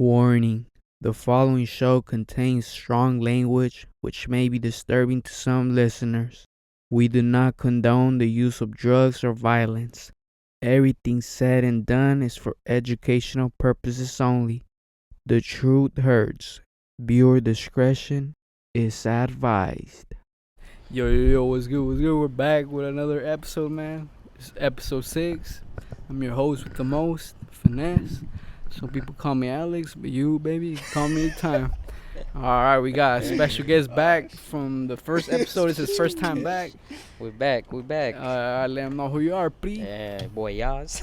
Warning: the following show contains strong language which may be disturbing to some listeners. We do not condone the use of drugs or violence. Everything said and done is for educational purposes only. The truth hurts. Viewer discretion is advised. Yo, what's good? We're back with another episode, man. It's episode 6. I'm your host with the most, Finesse. Some people call me Alex, but you, baby, you can call me anytime. Alright, we got a special guest back from the first episode. It's his first time back. We back. I let him know who you are, please. Yeah, boy, y'all. Yes,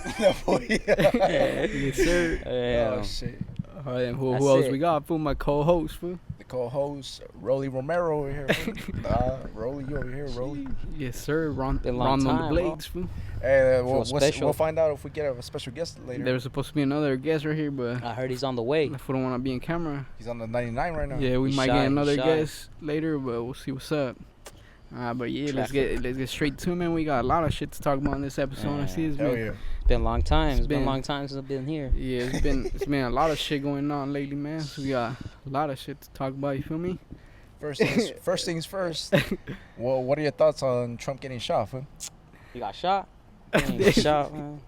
sir. Yeah. Oh, shit. Alright, and who That's else it. we got? Fool, my co-host, fool. The co-host, Rolly Romero over here. Rolly, you over here, Rolly. Yes, sir. Ron Been a long on the time, blades, fool. Hey, special. we'll find out if we get a special guest later. There was supposed to be another guest right here, but I heard he's on the way. if we don't want to be in camera. He's on the 99 right now. Yeah, we He's might shy, get he's another shy. guest later, but we'll see what's up. But yeah, let's get straight to it, man. We got a lot of shit to talk about in this episode. I see it's Hell been, yeah. Been a long time. It's been a been- long time since I've been here. yeah, it's been a lot of shit going on lately, man. So we got a lot of shit to talk about. You feel me? First things first. Well, what are your thoughts on Trump getting shot, fool? You got shot? You ain't got shot, man.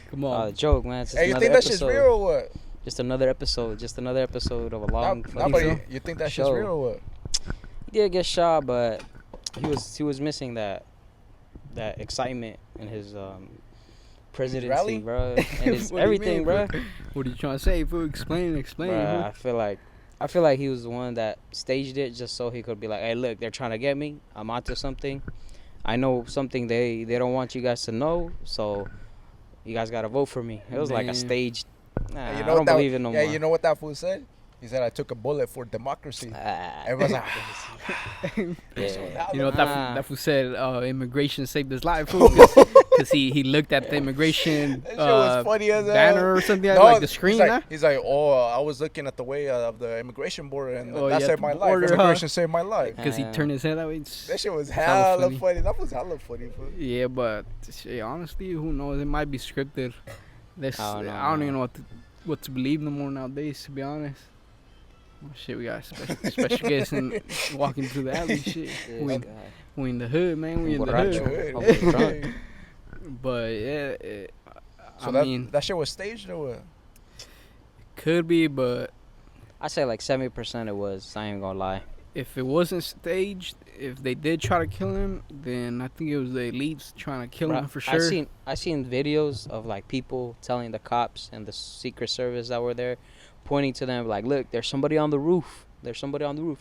Come Oh, on. joke, man. It's just Hey, you another think that shit's episode. real or what? Just another episode of a long. Nah, fucking but show. you think that shit's show. real or what? He did get shot, but he was missing that excitement in his presidency, rally? bro, and his What do you everything, mean, bro. fool? What are you trying to say, fool? Explain. Bruh, Fool. I feel like he was the one that staged it just so he could be like, hey, look, they're trying to get me. I'm onto something. I know something they don't want you guys to know, so you guys gotta vote for me. It was like a Man. staged. Nah, Hey, I don't believe it no more. you know what that fool said? He said, I took a bullet for democracy. Everyone's like, yeah. You know what Nah. that fool said? Immigration saved his life, fool. Because he looked at the immigration that shit was funny as hell. banner or something, No, like the screen. he's like, oh, I was looking at the way of the immigration border, and Oh, that yeah, saved the my life. border, huh? Immigration saved my life. Because he turned his head that way. That shit was hella hella funny. funny. That was hella funny, fool. Yeah, but shit, honestly, who knows? It might be scripted. I don't know, I don't even man. know what to believe no more nowadays, to be honest. Oh, shit, we got a special guest and walking through the alley. Shit, we in the hood, man. We in the Borracho. hood. I was drunk. But yeah, So I mean, that shit was staged or what? could be, but I say like 70% it was. I ain't gonna lie. if it wasn't staged, if they did try to kill him, then I think it was the elites trying to kill him Bruh, for sure. I seen videos of like people telling the cops and the Secret Service that were there, pointing to them like, look, there's somebody on the roof.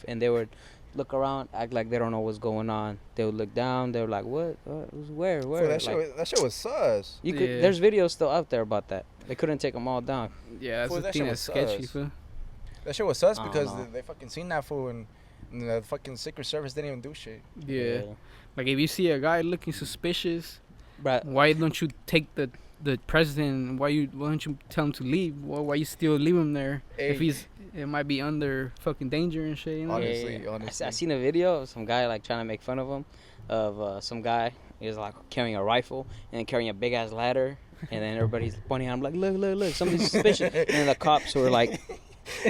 And they would look around, act like they don't know what's going on. They would look down. They were like, what? Where? Fool, that Like, shit was sus. you could. Yeah. There's videos still out there about that. They couldn't take them all down. Yeah, that's Fool, the that thing shit that's was sketchy, sus. fool. That shit was sus I don't because know. they fucking seen that fool and the fucking Secret Service didn't even do shit. Yeah. Like if you see a guy looking suspicious, Bruh, why don't you take the president? Why don't you tell him to leave? Why you still leave him there? If Hey. it might be under fucking danger and shit, you know? Honestly, I honestly. seen a video of some guy like trying to make fun of him, of some guy. He was like carrying a rifle and carrying a big ass ladder, and then everybody's pointing at him like, look, somebody's suspicious. And then the cops were like,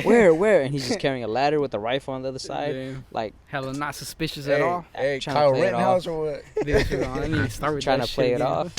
where? And he's just carrying a ladder with a rifle on the other side, Yeah. like Hella not suspicious at all. Hey, Trying to Kyle play it Rittenhouse or what? This shit, I need to start with trying that to play shit it again, off.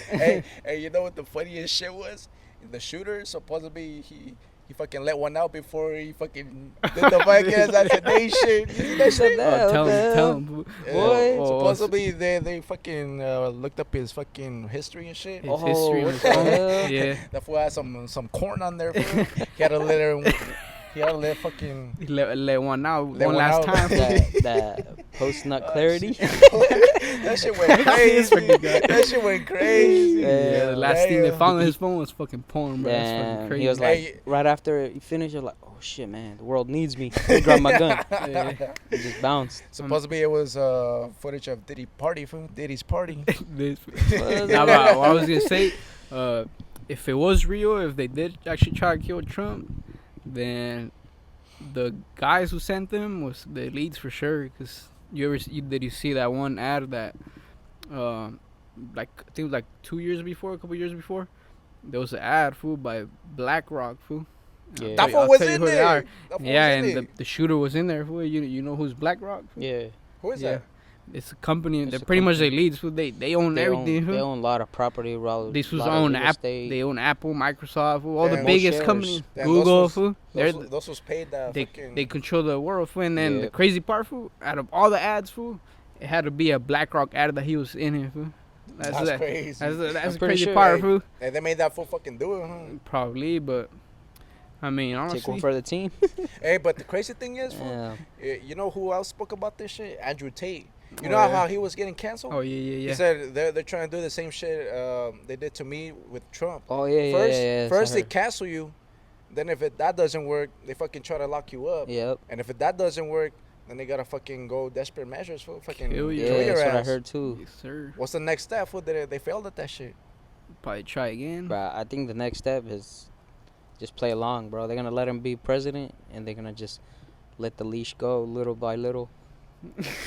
hey, you know what the funniest shit was? The shooter supposedly he fucking let one out before he fucking did the fucking assassination. You see that shit? that? Tell What the hell? him. Yeah, Boy. supposedly they fucking looked up his fucking history and shit. His history on what his the phone. hell? Yeah. That fool had some corn on there. Fool. He had to let fucking He let one out Let one one last out. time. that post nut clarity. that shit went crazy. That shit went crazy. Yeah, the last thing they Damn. found on his phone was fucking porn, bro. That's fucking Damn, crazy. he was Hey. like, right after he finished, you're like, oh shit, man, the world needs me. He grabbed my gun. Yeah. He just bounced. Supposedly it was footage of Diddy's party. This- Nah, but what I was gonna say, if it was real, if they did actually try to kill Trump, then the guys who sent them was the elites for sure. Because did you see that one ad that, like I think it was like a couple years before, there was an ad, fool, by BlackRock, fool. Yeah. That fool I'll was tell you in who they there. are. That fool Yeah, was in and there. the shooter was in there. Fool. You know who's BlackRock? Fool? Yeah. Who is Yeah. that? It's a company. It's They're a pretty much company. they leads. Fool. They own everything. They fool. own a lot of property. These fools lot of own real Apple. estate. They own Apple, Microsoft, fool, all the Damn. biggest Shares. companies. Damn, Google, those fool. They're Those was paid they fucking. they control the world, fool. And then Yeah. the crazy part, fool, out of all the ads, fool, it had to be a BlackRock ad that he was in here, fool. That's crazy. That's the I'm pretty crazy sure, part, hey, fool. And they made that fool fucking do it, huh? Probably, but I mean, honestly, Take one for the team. Hey, but the crazy thing is, fool, Yeah. you know who else spoke about this shit? Andrew Tate. You Oh, know yeah. how he was getting canceled? oh yeah, He yeah. said they're trying to do the same shit they did to me with Trump. Oh yeah. First I they heard. cancel you, then if that doesn't work, they fucking try to lock you up. Yep. And if that doesn't work, then they gotta fucking go desperate measures for fucking Kill you. Yeah, kill your that's what I ass. heard too. Yes, sir. What's the next step? Fool? They failed at that shit. Probably try again. But I think the next step is just play along, bro. They're gonna let him be president, and they're gonna just let the leash go little by little.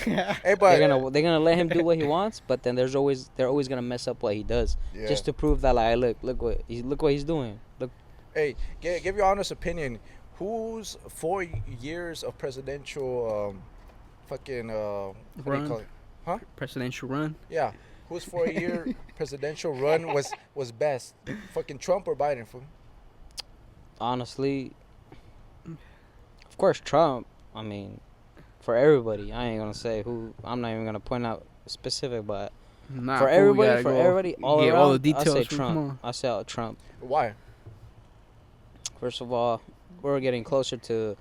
Hey, but They're gonna let him do what he wants, but then they're always gonna mess up what he does, yeah. just to prove that like look what he's doing. Look, Hey, give your honest opinion. Whose 4 years of presidential fucking what do Run. you call it? Presidential run. Yeah. Whose 4 year presidential run was best? Fucking Trump or Biden? Fool? honestly, of course Trump. I mean, for everybody, I ain't gonna say who. I'm not even gonna point out specific, but Nah, for fool, we everybody, gotta go all get around, all the details. I say fool, come Trump. on. I say Trump. Why? First of all, we're getting closer to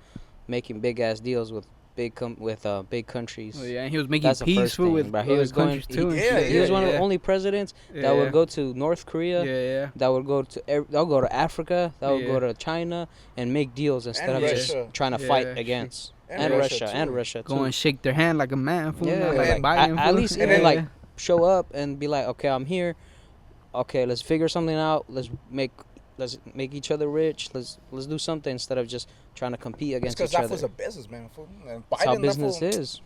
making big ass deals with big countries. Oh, yeah, and he was making That's the peace first fool, thing, with bro. He other was going. countries too. and yeah, shit. He was one of yeah. the only presidents Yeah. that would go to North Korea. Yeah. That would go to they'll go to Africa. That would Yeah. go to China and make deals instead And of just Russia. trying to Yeah, fight true. against And Russia, too. and Russia too. Go and shake their hand like a man. Fool, Yeah, not like, like Biden. at fool. least And then, like show up and be like, okay, I'm here. Okay, let's figure something out. Let's make each other rich. Let's do something instead of just trying to compete against Because each that other. fool's a businessman. Fool. And That's how Biden, business that fool, is.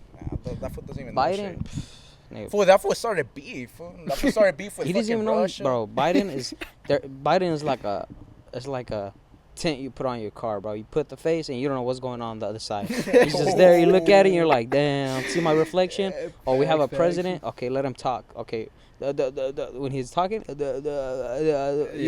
Nah, that fool doesn't even know Biden, shit. nigga, Fool, that fool started beef. Fool. That fool started beef with he doesn't fucking even know, Russia. bro. Biden is there. Biden is like a tint you put on your car, bro. You put the face and you don't know what's going on the other side. He's just there. You look at it and you're like, damn. See my reflection? Oh, we have a president. Okay, let him talk. Okay. When he's talking, you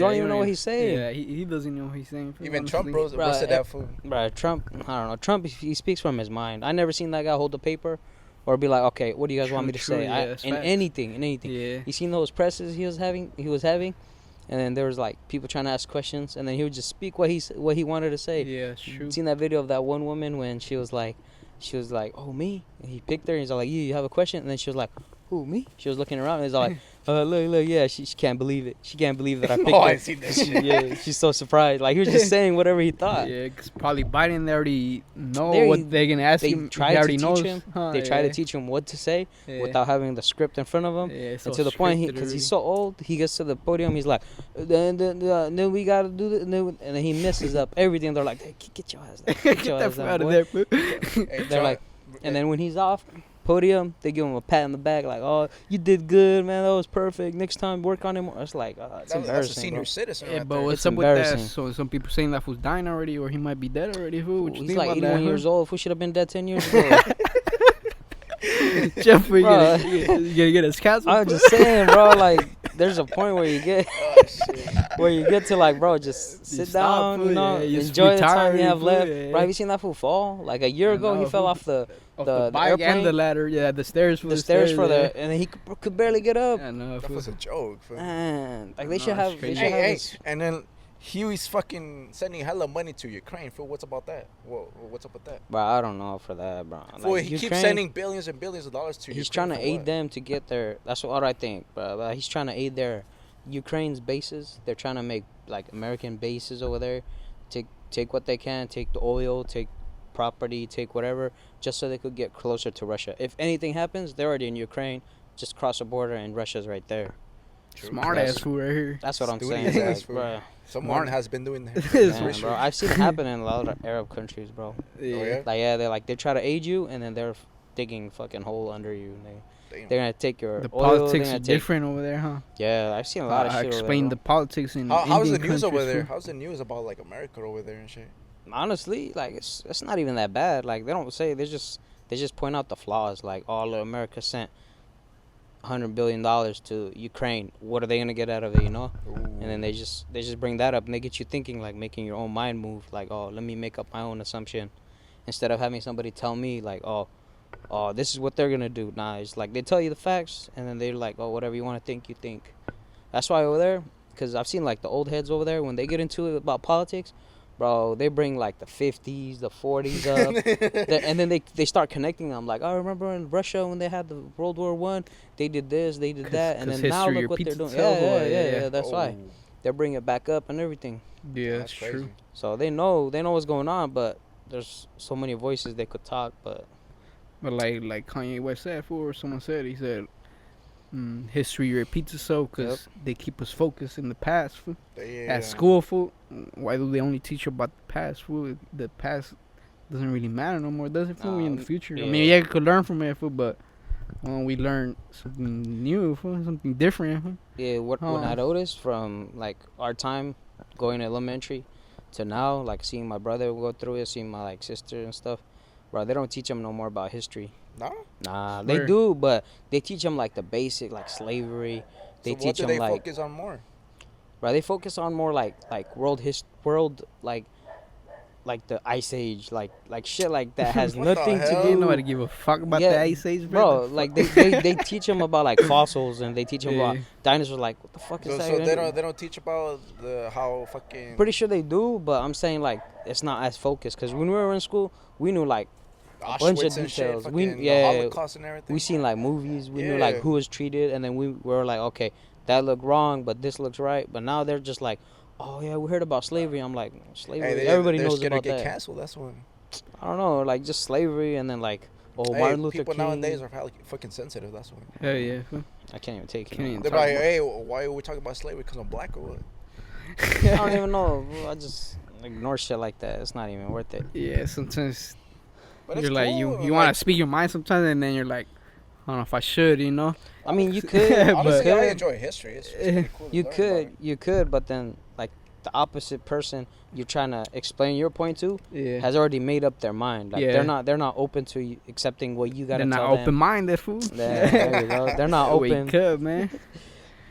don't even know what he's saying. Yeah, he doesn't know what he's saying. fool, Even Trump honestly. roasted that fool. Bro, Trump, I don't know. Trump, he speaks from his mind. I never seen that guy hold the paper or be like, okay, what do you guys want me to True, say? yeah, that's In facts. anything. Yeah. You seen those presses he was having, and then there was like people trying to ask questions, and then he would just speak what he wanted to say. Yeah, it's true. Seen that video of that one woman when she was like, oh, me? And he picked her and he's like, you have a question? And then she was like, who, me? She was looking around and he's like, look, yeah, she can't believe it. She can't believe that I picked Oh, her. I seen that shit. Yeah, she's so surprised. Like, he was just saying whatever he thought. Yeah, because probably Biden, they already know They- what they're going to ask They him. tried He to already teach knows. him. Huh, They tried yeah. to teach him what to say Yeah. without having the script in front of him. Yeah, it's And so to the point, scripted because he's already. so old, he gets to the podium, he's like, then we gotta do this, and then he messes up everything. They're like, hey, get your ass down, Get your that ass fool down, out of boy." there, fool. Hey, They're Trump- like, and then when he's off podium, they give him a pat on the back, like, oh, you did good, man, that was perfect. Next time, work on it more. It's like, it's that's a embarrassing, senior bro. citizen. Yeah, right but there. what's It's up with that? embarrassing. So some people saying that fool's dying already, or he might be dead already. Fool, what you He's think like about 81 that? years old. Who should have been dead 10 years ago? Jeffrey, Bro. you gonna get his canceled? I'm just saying, bro. Like, there's a point where you get Oh, shit. to like, bro, just sit stop, down, fool, you know, yeah, you just enjoy the time retire, you have fool, left. yeah. Bro, have you seen that fool fall? Like a year I ago, he know, fell fool. off the Off the bike airplane, and the ladder, yeah, the stairs for the stairs for yeah. and then he could barely get up. I know, That fool. was a joke. Fool. Man, like I they know, should it's have. They crazy. should have Hey, this- and then Huey's fucking sending hella money to Ukraine. Fool, what's about that? What's up with that? Bro, I don't know for that, bro. Fool, Like, he keeps Ukraine, sending billions and billions of dollars to he's Ukraine. trying to for aid what? them to get their. That's what I think, bro. He's trying to aid their Ukraine's bases. They're trying to make like American bases over there. Take what they can. Take the oil. Take property. Take whatever, just so they could get closer to Russia. If anything happens, they're already in Ukraine. Just cross the border and Russia's right there. True. Smart That's- ass fool right here. That's what I'm Studious saying, ass like, fool. bro. Someone Smart. has been doing that. Damn, Bro, I've seen it happen in a lot of Arab countries, bro. yeah? Like, yeah, they try to aid you, and then they're digging fucking hole under you. And Damn. They're gonna take your The oil. politics are different over there, huh? Yeah, I've seen a lot of shit. Explain over the there, politics in How's the Indian news over countries, there? fool. How's the news about like America over there and shit? bro. Honestly, like it's not even that bad. Like they don't say, they just point out the flaws. Like, all of America sent $100 billion to Ukraine. What are they gonna get out of it? You know? And then they just bring that up and they get you thinking, like making your own mind move. Like, oh, let me make up my own assumption, instead of having somebody tell me like, oh, this is what they're gonna do. Nah, it's like they tell you the facts and then they're like, oh, whatever you want to think, you think. That's why over there, because I've seen like the old heads over there, when they get into it about politics, bro, they bring like the 50s, the 40s up, and then they start connecting them. Like, I remember in Russia when they had the World War One, they did this, they did that, and then now look what they're doing. Yeah, that's why they bring it back up and everything. Yeah, that's crazy. true. So they know what's going on, but there's so many voices they could talk, but like Kanye West said, or someone said, he said, history repeats itself because they keep us focused in the past, fool. At school, fool, why do they only teach about the past, fool? The past doesn't really matter no more, does it, fool? In the future, I mean, yeah, you could learn from it, fool, but when we learn something new, fool, something different, fool. Yeah, what I noticed from like our time going to elementary to now, like seeing my brother go through it, seeing my like sister and stuff, bro, they don't teach them no more about history. No? Nah, they do, but they teach them like the basic, like slavery. They So teach what do them they like, focus on more? bro, they focus on more like world like the Ice Age, like shit like that has What the nothing to hell? do. Ain't nobody give a fuck about the Ice Age, bro. Like they teach them about like fossils, and they teach them about dinosaurs. Like, what the fuck is that? So they don't teach about how fucking. Pretty sure they do, but I'm saying like it's not as focused, because when we were in school, we knew like a bunch of details. The Holocaust and everything. We seen like movies. We knew like who was treated, and then we were like, okay, that looked wrong, but this looks right. But now they're just like, oh yeah, we heard about slavery. I'm like, slavery. Everybody knows about that. They're gonna get canceled. That's one. I don't know, like just slavery, and then like, Martin Luther King. People nowadays are fucking sensitive. That's one. Hell yeah. I can't even take it. They're like, hey, why are we talking about slavery? Because I'm black or what? I don't even know. I just ignore shit like that. It's not even worth it. Yeah, sometimes But you're like, you want to speak your mind sometimes, and then you're like, I don't know if I should, you know? I mean, you could. Honestly, I enjoy history. It's pretty cool. You could, but then like the opposite person you're trying to explain your point to has already made up their mind. Like they're not open to accepting what you gotta tell them. They're not open-minded, fool. There you go. They're not open. Wake up, man.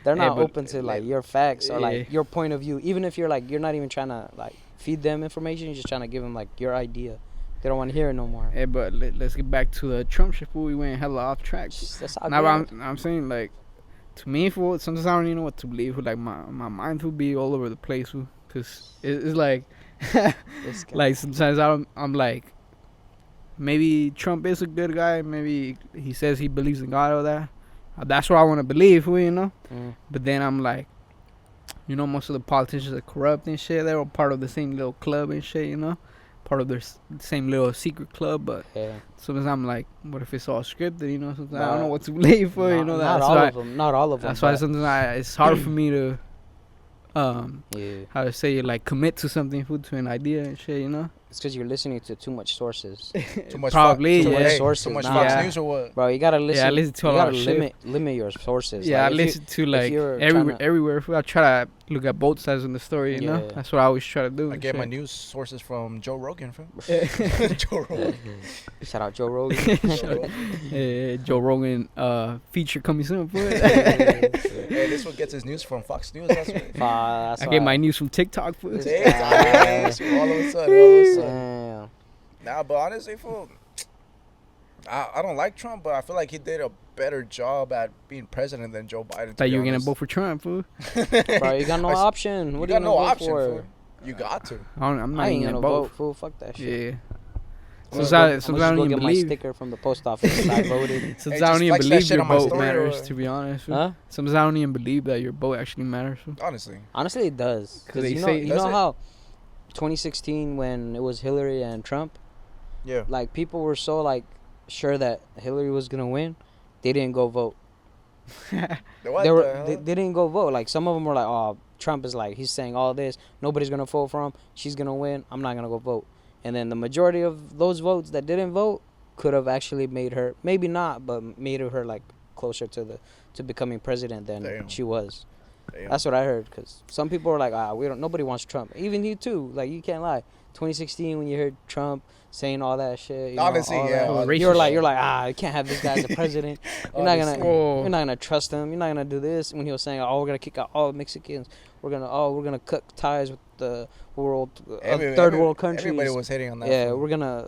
They're not open to like your facts or like your point of view. Even if you're like, you're not even trying to like feed them information. You're just trying to give them like your idea. They don't want to hear it no more. Hey, but let's get back to the Trump shit, fool. We went hella off track. That's how now I'm saying, like, to me, fool, sometimes I don't even know what to believe, fool. Like, my mind will be all over the place, fool. Because it's like, like, sometimes I'm like, maybe Trump is a good guy. Maybe he says he believes in God or that. That's what I want to believe, fool, you know? But then I'm like, you know, most of the politicians are corrupt and shit. They're all part of the same little club and shit, you know? Part of their same little secret club, but sometimes I'm like, what if it's all scripted, you know? Sometimes I don't know what to believe for, you know? Not all of them. Not all of them. That's why sometimes it's hard for me to, how to say, like, commit to something, to an idea and shit, you know? It's because you're listening to too much sources. Too much Probably, too yeah. much sources. Too much Fox News or what? Bro, you gotta listen. Yeah, I listen to a lot of shit. Limit your sources. Yeah, like, I listen to like everywhere. I try to look at both sides of the story. You know, that's what I always try to do. I get my news sources from Joe Rogan, fam. Joe Rogan. Shout out Joe Rogan. Joe Rogan feature coming soon. Hey, this one gets his news from Fox News. That's I get my news from TikTok. All of a sudden. Nah, but honestly, fool, I don't like Trump, but I feel like he did a better job at being president than Joe Biden. Thought you were gonna vote for Trump, fool. Bro, you got no option. What you are got you no gonna option, vote for? Fool. You got to. I'm not I ain't even gonna vote, fool. Fuck that shit. Yeah. Sometimes I don't even get believe. my sticker from the post office. I voted. Sometimes I don't even believe your vote story, matters. To be honest, huh? Sometimes I don't even believe that your vote actually matters. Honestly, it does. Because you know how 2016 when it was Hillary and Trump. Yeah. Like, people were so, like, sure that Hillary was going to win, they didn't go vote. They didn't go vote. Like, some of them were like, oh, Trump is like, he's saying all this. Nobody's going to vote for him. She's going to win. I'm not going to go vote. And then the majority of those votes that didn't vote could have actually made her, maybe not, but made her, like, closer to becoming president than Damn. she was. Damn. That's what I heard. Because some people are like, nobody wants Trump. Even you too. Like, you can't lie. 2016 when you heard Trump saying all that shit. Honestly, all yeah. that, Racist you're like, you can't have this guy as a president. You're not Honestly. you're not gonna trust him. You're not gonna do this. When he was saying, we're gonna kick out all Mexicans. We're gonna cut ties with the world, third world countries. Everybody was hitting on that. Yeah, we're gonna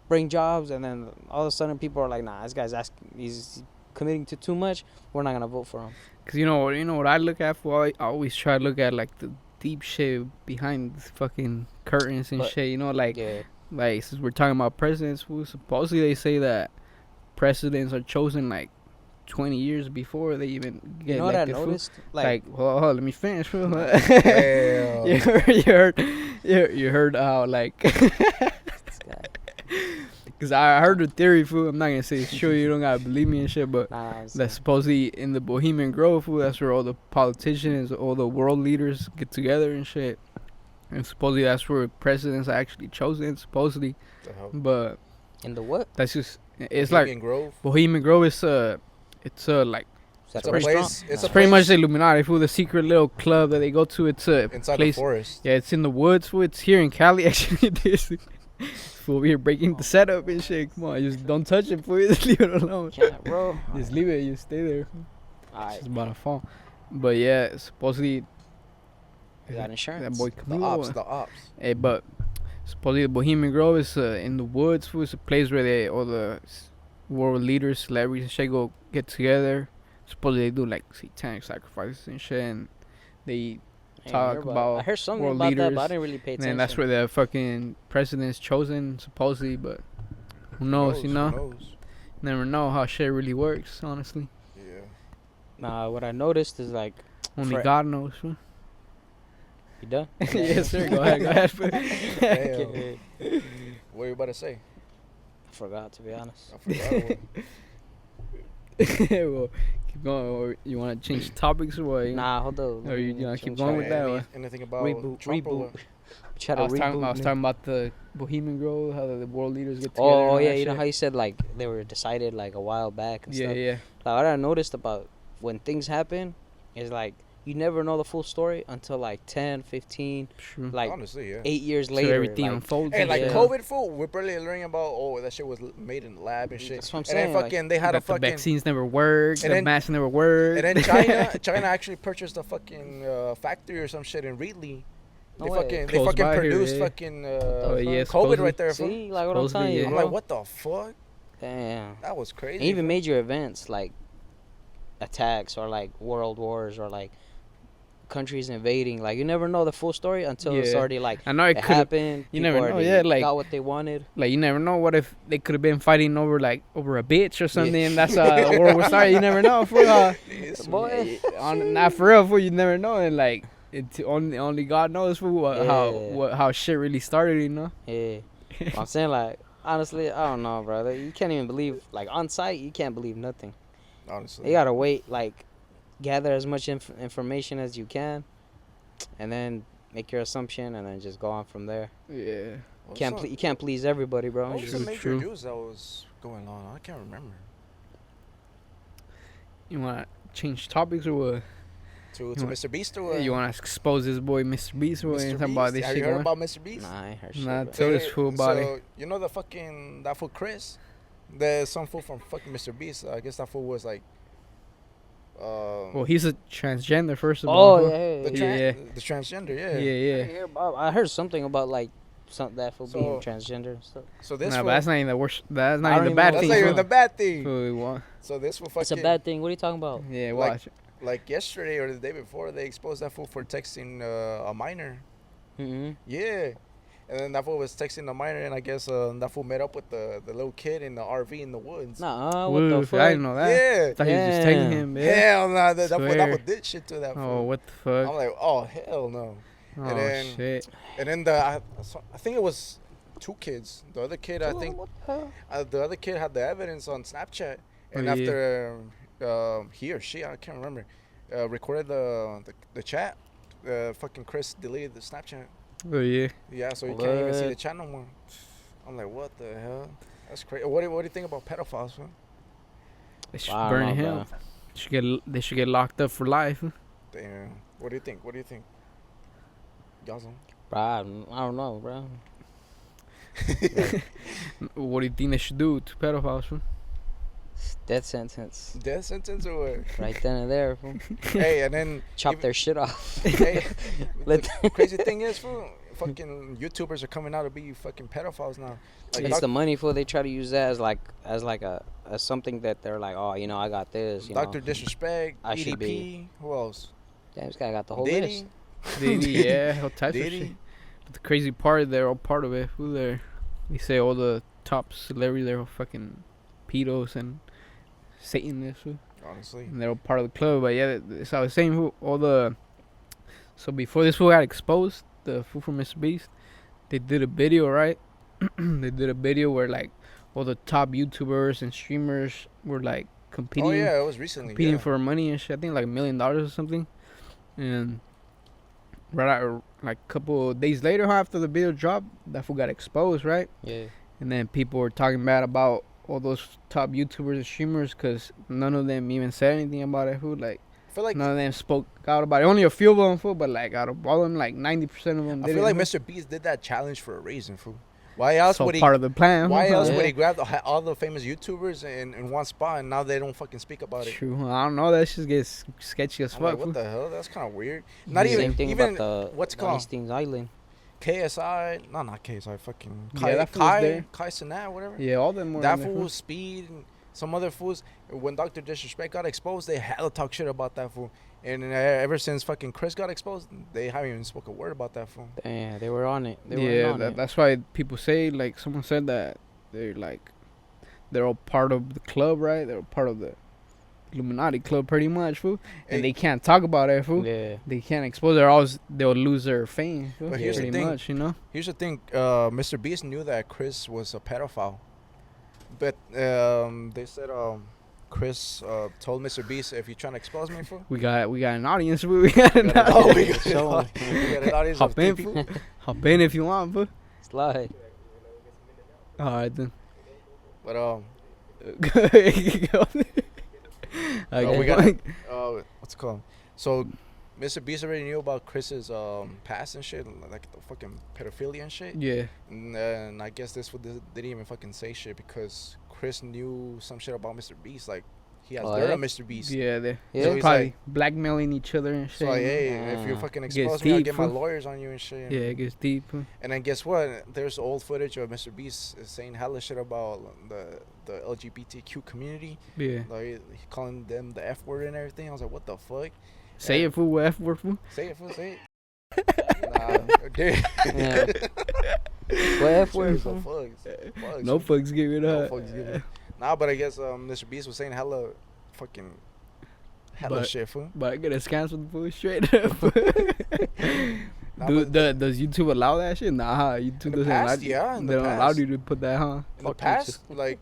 bring jobs, and then all of a sudden people are like, nah, this guy's he's committing to too much. We're not gonna vote for him. Cause you know what I look at for. I always try to look at like the deep shit behind the fucking curtains and shit. You know, like since we're talking about presidents, supposedly they say that presidents are chosen like 20 years before they even get elected. What I noticed? Well, let me finish. Fool. Damn. you heard how like. Cause I heard the theory, fool. I'm not gonna say it's true. You don't gotta believe me and shit, but that supposedly in the Bohemian Grove, fool, that's where all the politicians, all the world leaders get together and shit. And supposedly that's where presidents are actually chosen. Supposedly, but in the what? That's just it's Bohemian like Grove. Bohemian Grove is It's a place. It's pretty much the Illuminati, fool. The secret little club that they go to. It's a inside place. The forest. Yeah, it's in the woods, fool. It's here in Cali, actually. Fool, we're breaking the setup and shit. Come on, just don't touch it, fool. Just leave it alone. Can't, bro. Just leave it. You stay there. Alright. It's about to fall. But yeah, supposedly. You got insurance. That boy Camilo. The ops. Hey, but supposedly the Bohemian Grove is in the woods, fool. It's a place where all the world leaders, celebrities and shit go get together. Supposedly they do like satanic sacrifices and shit, and they talk about. I heard something world about leaders, that, but I didn't really pay attention. And that's where the fucking president's chosen, supposedly. But who knows? You know, Who knows? Never know how shit really works. Honestly, Yeah. Nah, what I noticed is like only God knows. Fool. You done? Yes, sir. Go ahead. Damn. What are you about to say? I forgot, to be honest. I forgot. Well, keep going. Or you want to change topics or what? Nah, hold on. Or you gonna keep going with that? Anything about reboot? I was talking about the Bohemian Grove, how the world leaders get together. Oh yeah, you know how you said like they were decided like a while back and stuff. Yeah. Like, what I noticed about when things happen is like you never know the full story until like 10, 15, True. like honestly, yeah. 8 years So later. everything like, unfolds. And like Yeah. COVID, fool, we're barely learning about that shit was made in the lab and shit. That's what I'm And saying. then fucking they had a the fucking vaccines never worked. And The then- masks never worked. and then China actually purchased a fucking factory or some shit in Reedley. No They way. fucking Close by here, produced yeah. fucking yeah, COVID supposedly. right there, fool. See, like what I'm Supposedly, telling you, yeah. I'm bro. like, what the fuck? Damn. That was crazy. And even fool. major events like attacks or like world wars or like countries invading, like you never know the full story until it's Yeah. already like I know it could. happened. you people never know, already yeah, like- got what they wanted. Like you never know. What if they could have been fighting over a bitch or something? And that's World War started. You never know. Fool. Boy. Not for real. Fool. You never know. And like only God knows fool, how shit really started. You know. Yeah. I'm saying like honestly, I don't know, brother. You can't even believe like on site. You can't believe nothing. Honestly. You gotta wait, like gather as much information as you can, and then make your assumption, and then just go on from there. Yeah. You can't please everybody, bro. What was the It's major true. news that was going on? I can't remember. You wanna change topics or what? To You Mr. Beast or what? You wanna expose this boy, Mr. Beast, or Mr. anything about this Have shit you heard going? about Mr. Beast? Nah, I ain't heard shit. Nah, bro. tell this fool about it. So, you know that fool Chris? There's some fool from fucking Mr. Beast. I guess that fool was like, Well, he's a transgender, first of all. Oh huh? yeah, Yeah. the transgender, Yeah, yeah. yeah. I heard something about like that for being So- transgender and stuff. So this Nah, fool, but that's not even the worst. That's I not don't even the even bad know. that's thing. not even fool. the bad thing. Fool, we want- So this fool It's a fucking, bad thing. What are you talking about? Yeah, Like- watch. like yesterday or the day before, they exposed that fool for texting a minor. Mm-hmm. Yeah. And then that fool was texting the minor, and I guess that fool met up with the little kid in the RV in the woods. Nah, what the Woo, fuck? I didn't know that. Yeah. I thought he was just taking Yeah. him, man. Hell no, that fool Swear. did shit to that fool. Oh, what the fuck? I'm like, oh, hell no. Oh, and then- shit. And then I think it was 2 kids. The other kid, I think, What the hell? the other kid had the evidence on Snapchat. And Oh, yeah. after he or she, I can't remember, recorded the chat, fucking Chris deleted the Snapchat. Oh, yeah. Yeah, so you can't even see the What? chat no more. I'm like, what the hell? That's crazy. What do you think about pedophiles, man? They should I don't burn know, him. They should get locked up for life. Damn. What do you think? Y'all Bro, I don't know, bro. What do you think they should do to pedophiles? Fool? Death sentence. death sentence or what? Right then and there, fool. Hey, and then Chop their shit off. hey, Let the crazy thing is, fool, fucking YouTubers are coming out to be fucking pedophiles now. Like, It's the money, fool. They try to use that as like a something that they're like, oh, you know, I got this. You Dr. know. Disrespect, I should EDP, be. who else? Damn, this guy got the whole Diddy. list. Diddy, yeah, all types of Diddy. shit. But the crazy part, they're all part of it. Fool, they say all the top celebrities, they're all fucking pedos and Satanists. Fool. Honestly. And they're all part of the club. But yeah, so I was saying, fool, so before this fool got exposed, the fool from Mr. Beast, they did a video, right? They did a video where like all the top YouTubers and streamers were like competing. Oh yeah, it was recently. Competing Yeah. for money and shit. I think like $1 million or something. And like a couple days later, after the video dropped, that fool got exposed, right? Yeah. And then people were talking bad about all those top YouTubers and streamers because none of them even said anything about it. Fool, like I feel like none of them spoke out about it. Only a few of them, fool, but like out of all of them, like 90% of them. I didn't, feel like fool. Mr. Beast did that challenge for a reason, fool. Why else So would he? part of the plan. Why fool. else Yeah. would he grab all the famous YouTubers in one spot and now they don't fucking speak about it? True. I don't know. That shit gets sketchy as I'm fuck. like, fool. what the hell? That's kind of weird. Not Same thing even about the what's it called? Weinstein's Island. KSI. No, not KSI. Fucking Yeah, Kai, that fool was there. Kai Cenat, whatever. Yeah, all them were That on there, fool, Speed, and some other fools. When Dr. Disrespect got exposed, they hella talk shit about that fool. And ever since fucking Chris got exposed, they haven't even spoke a word about that fool. Damn, they were on it. They were Yeah, on it. that's why people say, like, someone said that they're all part of the club, right? They're all part of the Illuminati club, pretty much, fool. And Hey. they can't talk about it, fool. Yeah. They can't expose it, or else they'll lose their fame, fool. But here's the pretty thing. much, you know? Here's the thing, Mr. Beast knew that Chris was a pedophile. But they said Chris told Mr. Beast, if you're trying to expose me, fool. We got an audience, fool. We got an Oh, audience. we got, So- we got an audience of Hop in, three fool. people. Hop in if you want, fool. Slide. Alright, then. But Okay. we got what's it called? So Mr. Beast already knew about Chris's past and shit, like the fucking pedophilia and shit. Yeah. And I guess this one didn't even fucking say shit because Chris knew some shit about Mr. Beast. Like he has Oh, dirt yeah? on Mr. Beast. Yeah, they're Yeah. So he's probably like, blackmailing each other and shit. so like, you know? hey, if you Ah. fucking Gets expose me, I'll deep, get my fool. lawyers on you and shit. Yeah, it gets deep. Fool. And then guess what? There's old footage of Mr. Beast saying hella shit about the LGBTQ community. Yeah. Like he calling them the F word and everything. I was like, what the fuck? Say it, fool. What F word, fool? Say it, fool. Say it. Nah, dude. Yeah. What F word? Seriously, fool? fucks. No fucks give it No up. fucks give it. Nah, but I guess Mr. Beast was saying hella But- shit, fool. But I get us canceled, fool, straight up. Nah, Does YouTube allow that shit? Nah, YouTube In the doesn't past, allow. yeah, in They the don't allow past. you to put that, huh? In the Fuck past, like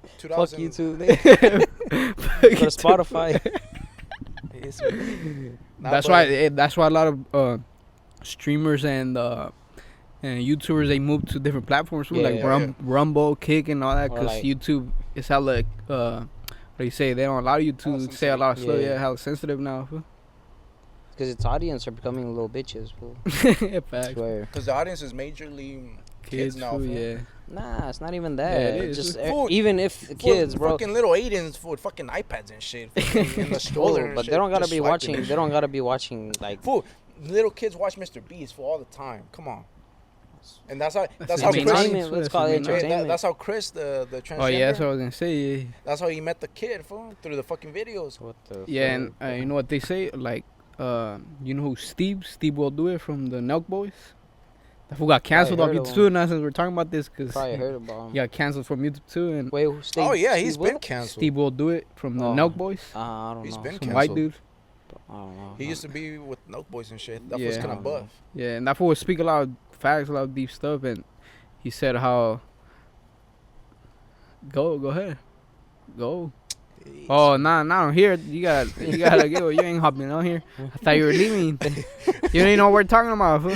Fuck 2000. you too. Fuck Go to YouTube. Spotify. It's- Nah, That's but- why. That's why a lot of streamers and YouTubers, they move to different platforms, fool, Yeah, like yeah. Rumble, Kick, and all that. Or Cause like- YouTube is hella. What do you say? They don't allow you Hella to say a lot of stuff. sensitive. Yeah, Yeah. hella sensitive now. Fool. Because its audience are becoming little bitches, fool. Facts. Swear. Cause the audience is majorly kids now, fool, fool. yeah. Nah, it's not even that. Yeah, it It's is. just Fool- even if Fool, kids, bro. Fucking little Aidens with fucking iPads and shit. fucking in the stroller. Fool, and but shit, they don't gotta just be swiping watching. and They shit. don't gotta be watching like. Fool, little kids watch Mr. Beast for all the time. Come on. And that's how That's how the main Chris. audience, Entertainment. fool. Let's That's call the it main audience. entertainment. That's how Chris the transgender. Oh yeah, that's what I was gonna say. Yeah. That's how he met the kid, fool, through the fucking videos. What the? Yeah, and fuck? you know what they say? Like, you know who Steve will do it from the Nelk Boys? That fool got canceled off heard of YouTube him. too. Now since we're talking about this, cause Probably heard about him. he got canceled from YouTube too, and Wait, who Steve? Oh yeah, he's Steve been Will? canceled. Steve will do it from the Oh. Nelk Boys. I don't He's know. been Some canceled. white dude. I don't know. He used to be with Note Boys and shit. That Yeah. was kind I of don't know. buff. Yeah, and that fool would speak a lot of facts, a lot of deep stuff, and he said how. Go ahead, go. Oh nah, I'm here. You gotta go. You ain't hopping on here. I thought you were leaving. You don't even know what we're talking about, fool.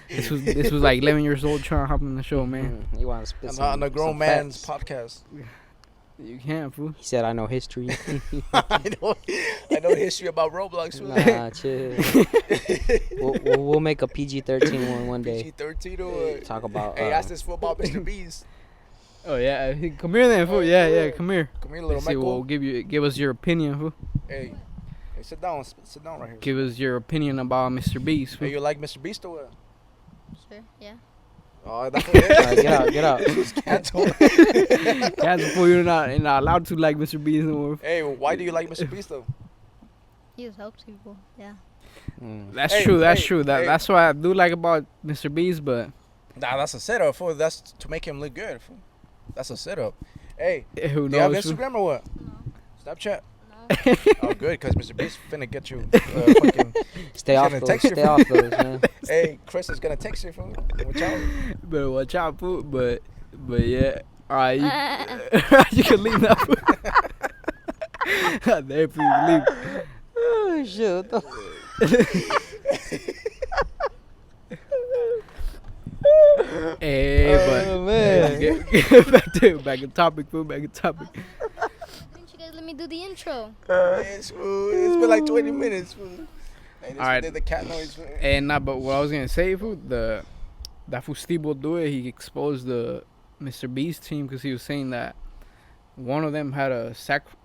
This was like 11 years old trying to hop on the show, man. You want to spit some? On a grown some man's facts. podcast. You can't, fool. He said, "I know history." I know history about Roblox. Fool. Nah, chill. we'll make a PG-13 one day. PG-13 or Talk about. Hey, ask this fool about Mr. Beast. Oh yeah, come here then, fool. Yeah, come here. Come here, little Let's see, Michael. we'll give us your opinion, fool. Hey, sit down right here. Give us your opinion about Mr. Beast, fool. Hey, you like Mr. Beast or what? Sure, yeah. Oh, that's what it is. Alright, get out. Cancel. That's before you're not allowed to like Mr. Beast no more. Hey, why do you like Mr. Beast though? He just helps people. Yeah. That's Hey, true. That's hey, true. hey. That's what I do like about Mr. Beast, but Nah, that's a setup, fool. That's to make him look good, fool. That's a setup. Hey, who do you have knows? fool? Instagram or what? Snapchat? No. Oh, good, because Mr. Beast finna get you fucking... Stay off gonna those. text you, Stay fool. off those, man. Hey, Chris is gonna text you, fool. Watch out. Better watch out, fool. But yeah. All right, you can leave now. Fool. There, fool, you leave. Oh shit! What Hey, but Oh, man. get back in topic, fool. Back in topic. Didn't you guys let me do the intro? Yes, fool. It's been like 20 minutes, fool. Hey, this Alright. did the cat noise, fool. And but what I was gonna say, fool, that fool Steve do it. He exposed the Mr. Beast team because he was saying that one of them had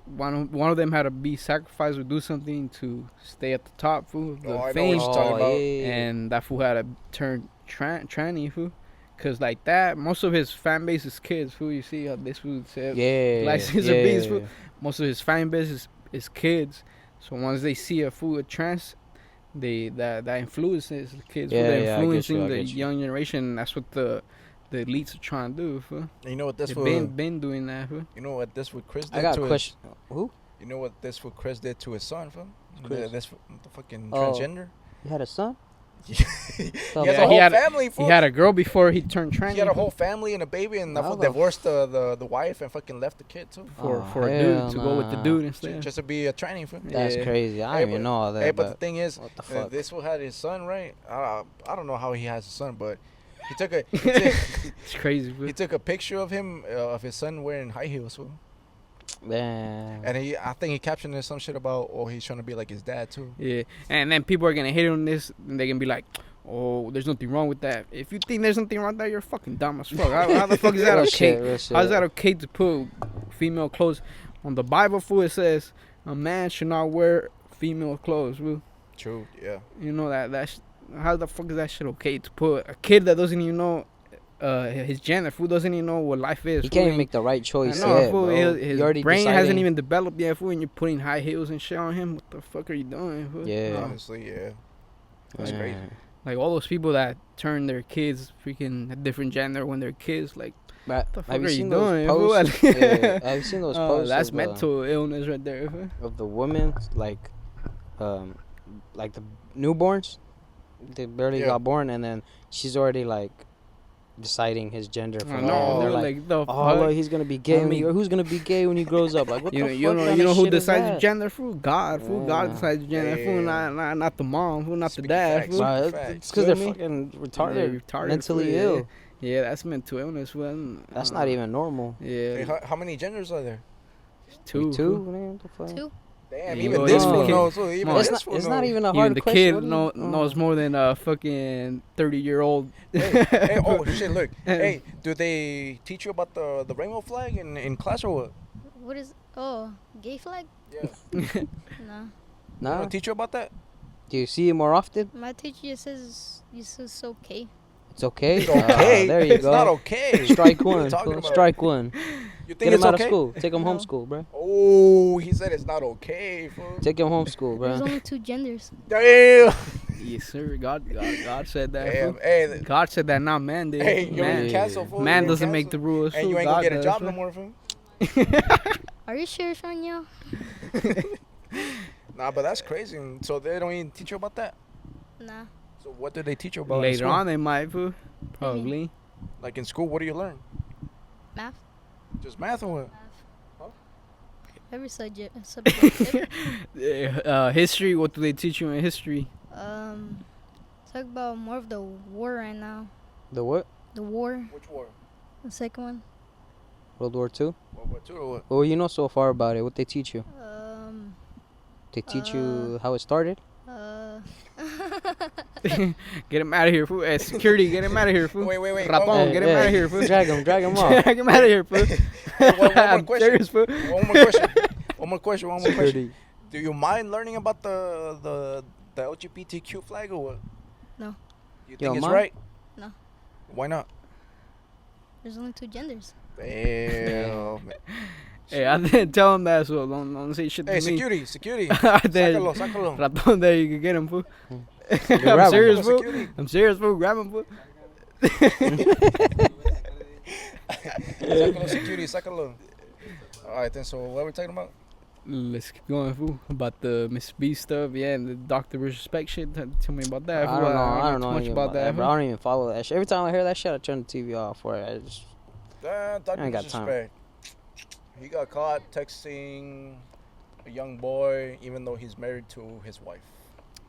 one of them had to be sacrificed or do something to stay at the top, fool. The Oh, I know what fame, you're talking about. and that fool had to turn tranny, fool. Cause like that, most of his fan base is kids, fool. You see how this fool said, Yeah. like Caesar Beast, fool. Most of his fan base is kids. So once they see a fool trans, that influences the kids. Yeah, They're I get influencing you, I the get you. young generation. And that's what the elites are trying to do, fool. You know what this They've fool... been doing that, fool. You know what this fool Chris did I got to a his... question. Who? You know what this fool Chris did to his son, fool? Chris? The fucking Oh. transgender? You had a son? he So has Yeah, a he whole had- family, fool. He had a girl before he turned trans. He had a whole family and a baby, and the How fool the divorced the wife and fucking left the kid too. for Oh, a hell dude to go with the nah. dude instead. Just to be a tranny, fool. That's Yeah. crazy. I Hey, didn't even but- know all that. Hey, but the but thing is, what the fuck? this fool had his son, right? I don't know how he has a son, but he took a It's crazy, fool. he took a picture of him of his son wearing high heels, fool. Man. And I think he captioned it some shit about he's trying to be like his dad too. Yeah, and then people are gonna hate on this, and they can be like, "Oh, there's nothing wrong with that." If you think there's nothing wrong with that, you're fucking dumb as fuck. How the fuck is that Real okay? shit, real shit. How's that okay to put female clothes on the Bible? Fool, it says a man should not wear female clothes. Fool. True, yeah. You know how the fuck is that shit okay to put a kid that doesn't even know his gender? Fool doesn't even know what life is. He fool, can't even and- make the right choice I know, yet, fool, bro. his You already brain hasn't deciding- even developed yet, fool, and you're putting high heels and shit on him. What the fuck are you doing, fool? Yeah. Honestly, yeah. That's Man. crazy. Like all those people that turn their kids freaking a different gender when they're kids, like But what the fuck have you are you seen doing? those fool? posts? Yeah, have you seen those posts? That's of, mental illness right there. fool. of the women, like the newborns. They barely Yeah. got born, and then she's already like deciding his gender I from know, there. And they're fool, like, the oh, fuck? look, he's gonna be gay. I mean- or who's gonna be gay when he grows up? Like, what You the know, fuck? you know, kind you know of who shit is decides the that? gender? Fool, God. Fool, God Yeah. decides the gender. Fool, Yeah. not the mom. Fool, not the Speaking dad. facts. Fool. Bro, Facts. it's because they're Feel me? fucking Yeah, retarded, mentally fool, yeah. ill. Yeah, that's mental illness. Fool. That's not even normal. Yeah, Hey, how many genders are there? two. Two, fool. man, what the fuck? 2. Damn, Yeah, even you this know, fool kid- knows. Too. Even come on. this fool It's knows. not even a Even hard the question. kid What do you- knows more than a fucking 30-year-old. Hey, oh shit! Look, hey, do they teach you about the rainbow flag in class or what? What is? Oh, gay flag? Yeah, Nah. they Nah. don't teach you about that. Do you see it more often? My teacher just says it's okay. It's okay. It's okay. There you It's go. not okay. Strike What are you one. talking fool. about? Strike one. You think Get him it's out okay? of school. Take him No. homeschool, bro. Oh, he said it's not okay, fool. Take him homeschool, There's bro. only 2 genders. Damn. Yes, sir. God said that. Damn. fool. Hey, God said that, not man did. hey, you're man, gonna cancel, fool. man You're doesn't make the canceled. rules. And fool. you ain't God gonna get a does, job fool. no more, fool. Are you sure, Sonia? Nah, but that's crazy. So they don't even teach you about that. Nah. So what did they teach you about in Later school? on, they might, fool. Probably. Like in school, what do you learn? Math. Just math or what? Every subject. History. What do they teach you in history? Talk about more of the war right now. The what? The war. Which war? The second one. World War II? World War II or what? What you know so far about it? What they teach you? They teach you how it started? Get him out of here, fool. Hey, security, get him out of here, fool. Wait. Raton, get him out of here, fool. Drag him off. Drag him out of here, fool. One more I'm question. serious, fool. One more question. Security. Do you mind learning about the LGBTQ flag or what? No. You Yo, think it's mind? right? No. Why not? There's only 2 genders. Damn. Hey, I didn't tell him that, so don't say shit to Hey, me. security. I did. Sácalo. Raton, there you can get him, fool. grab I'm him. serious, fool. Security. I'm serious, fool. Grab him, fool. Sácalo. Alright, then, so what are we talking about? Let's keep going, fool. About the Miss B stuff, yeah, and the Doctor Respect shit. Tell me about that, I fool. don't know too much anything about that, bro. I fool. don't even follow that shit. Every time I hear that shit, I turn the TV off for it. Dr. I ain't got time. Disrespect. He got caught texting a young boy, even though he's married to his wife.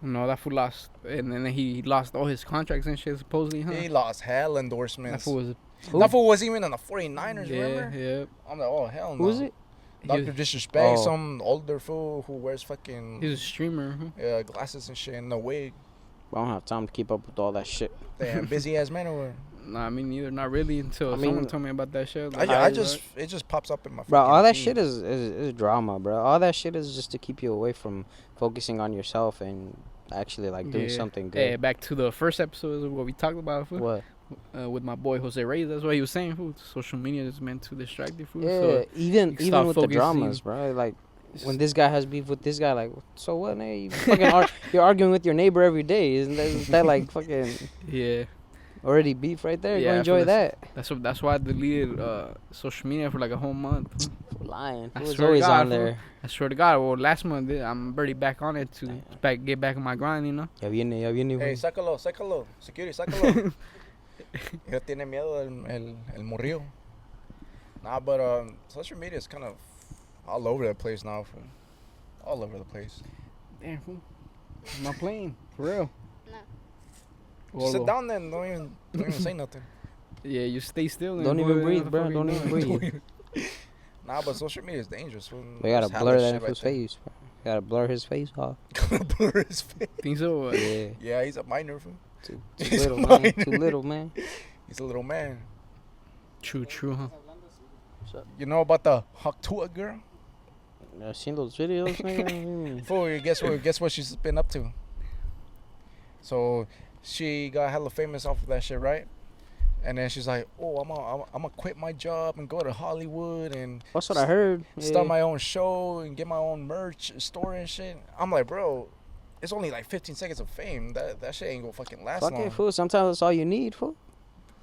No, that fool lost, and then he lost all his contracts and shit, supposedly, huh? He lost hell endorsements. That fool was, That fool was even on the 49ers, remember? yeah. I'm like, oh, hell no. Who is it? Dr. Disrespect, Oh. some older fool who wears fucking He was a streamer, huh? glasses and shit and a wig. I don't have time to keep up with all that shit. Damn, busy ass man or what? Nah, I mean, neither, not really, until I mean, someone told me about that shit. It just pops up in my Bro, fucking all that feed. shit is drama, bro. All that shit is just to keep you away from focusing on yourself and actually like doing something good. Hey, back to the first episode of what we talked about, fool. What? With my boy Jose Reyes, that's what he was saying, fool. Social media is meant to distract you, fool. Yeah, So even stop with the focusing. dramas, bro. Like when this guy has beef with this guy, like, so what? Hey, you fucking you're arguing with your neighbor every day. Isn't that like fucking yeah, already beef right there? Yeah, Go I enjoy feel that. that's why I deleted social media for like a whole month. Fool. Lying. I It was swear to always God, on fool. there. I swear to God, well, last month I'm already back on it to get back in my grind, you know. Ya viene, Hey, güey. sácalo. Security, sácalo. Ya tiene miedo el morrillo. Nah, but social media is kind of all over the place now, fool. All over the place. Damn, fool. I'm not playing, for real. No. Just sit down then. Don't even say nothing. Yeah, you stay still. And Don't go even ahead, breathe, what the bro. fuck Don't you even doing? breathe. Nah, but social media is dangerous, fool. We gotta There's blur hella that shit fool's right face. Bro. Gotta blur his face off. there. Blur his face. Think so? Yeah. Yeah, he's a minor, fool. Too He's little, mine. man. Too little, man. He's a little man. True, huh? You know about the hawktuahh girl? I've seen those videos, nigga. Fool, guess what she's been up to? So she got hella famous off of that shit, right? And then she's like, "Oh, I'm gonna quit my job and go to Hollywood and That's what I heard. start Yeah. my own show and get my own merch store and shit." I'm like, bro, it's only like 15 seconds of fame. That shit ain't gonna fucking last Fuck long. it, fool. Sometimes that's all you need, fool.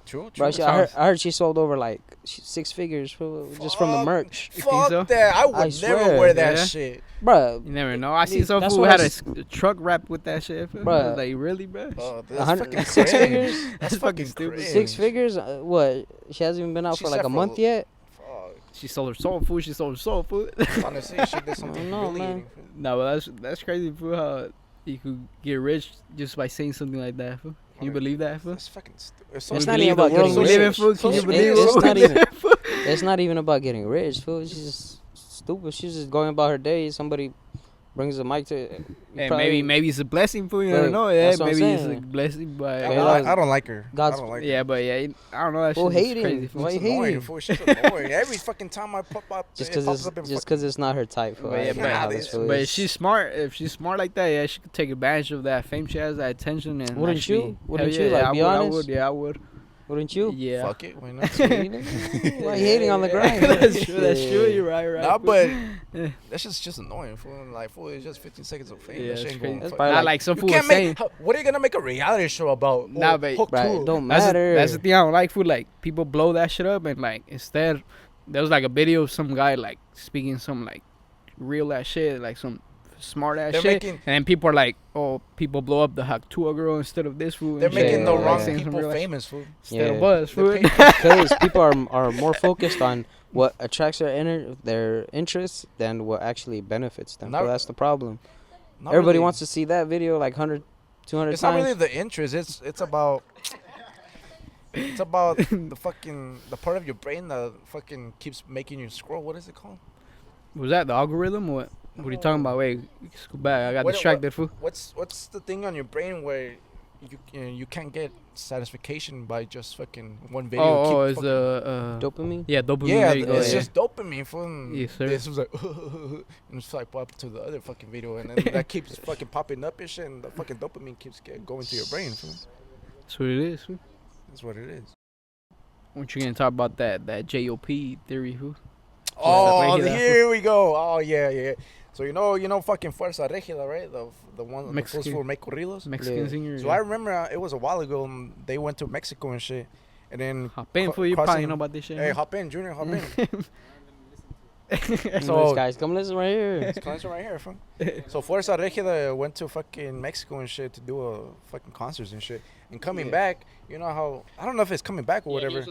True. Bro, I heard she sold over like 6 figures, fool, just from the Fuck. merch. You think Fuck so? that. I would I never swear, wear that yeah. shit. Bro, You never know. I see some That's fool what had I a truck wrapped with that shit. Fool. Bruh. Like, really, bro? That's 100 fucking 6 cringe. figures? That's fucking stupid. cringe. 6 figures? What? She hasn't even been out She for like said a for month yet? Fuck. She sold her soul, fool. She sold her soul, fool. Honestly, she did something know, really. man. No, but that's crazy, fool. How you could get rich just by saying something like that, fool. Can you believe that, fool? That's fucking stupid. It's so It's Can not you even believe about the world getting we live in, rich. fool? Can you It's- believe it's what not we even- live in, fool? It's not even about getting rich, fool. She's just stupid. She's just going about her day. Somebody brings a mic to Hey, probably- maybe it's a blessing for you. I Look, don't know. Yeah, that's what I'm maybe it's a saying. blessing, but Yeah, I don't like her. God's- I don't like her. yeah, but yeah, I don't know. That Fool shit is hating. crazy. Fool. Why She's you annoying, hating? fool. She's annoying. Every fucking time I pop up, Just it pops up in because it's not her type. Fool. But yeah, I but- know how Nah, this this- fool But is. if she's smart, like that, yeah, she could take advantage of that fame she has, that attention, and Wouldn't actually, you? Wouldn't hell you? yeah, Like, I be would, honest? I would, yeah, I would. Wouldn't you? Yeah. Fuck it, why not? Why you hating on the grind? That's true. That's true. Shit. You're right. Nah, fool. but Yeah. that's just annoying, fool. Like, fool, it's just 15 seconds of fame. Yeah, that shit it's ain't crazy. going That's fuck- probably Not like- like some You fool was can't saying. make. What are you gonna make a reality show about? Nah, Oh, but- Hook Right, Tour. don't That's matter. that's the thing I don't like, fool. Like, people blow that shit up, and like instead, there was like a video of some guy like speaking some like real ass shit, like some smart ass They're shit, making- and then people are like, oh, people blow up the hawktuahh girl instead of this fool. They're and shit, making the like, wrong saying some people real ass- famous, fool. Instead of Yeah. buzz, fool. They're paying- Because people are more focused on what attracts their interests than what actually benefits them. Not- So that's the problem. Not Everybody really- wants to see that video like 100, 200 It's not times. really the interest. It's about. It's about the part of your brain that fucking keeps making you scroll. What is it called? Was that the algorithm or what? What are you talking about? Wait, let's go back. I got distracted, fool. What's the thing on your brain where you can't get satisfaction by just fucking one video? Oh, it's fucking- the Dopamine? yeah, dopamine. yeah, there you go, it's yeah. just dopamine. Fool. Yes, sir. This was like, and it's like pop to the other fucking video, and then that keeps fucking popping up and shit, and the fucking dopamine keeps going to your brain. Fool. That's what it is, fool. That's what it is. What you gonna talk about that JOP theory, fool? Oh, Regida, here we go. Oh yeah. So you know, fucking Fuerza Regida, right? The one the fools Mexican. who make corridos. Mexican Yeah. singer. So I remember it was a while ago. They went to Mexico and shit, and then Hop in, fool. You crossing- probably know about this shit. Hey, huh? hop in, Junior, hop in. So, So- guys, come listen right here. It's constant right here, fool. So Fuerza Regida went to fucking Mexico and shit to do a fucking concerts and shit. And coming Yeah. back, you know how I don't know if it's coming back or whatever,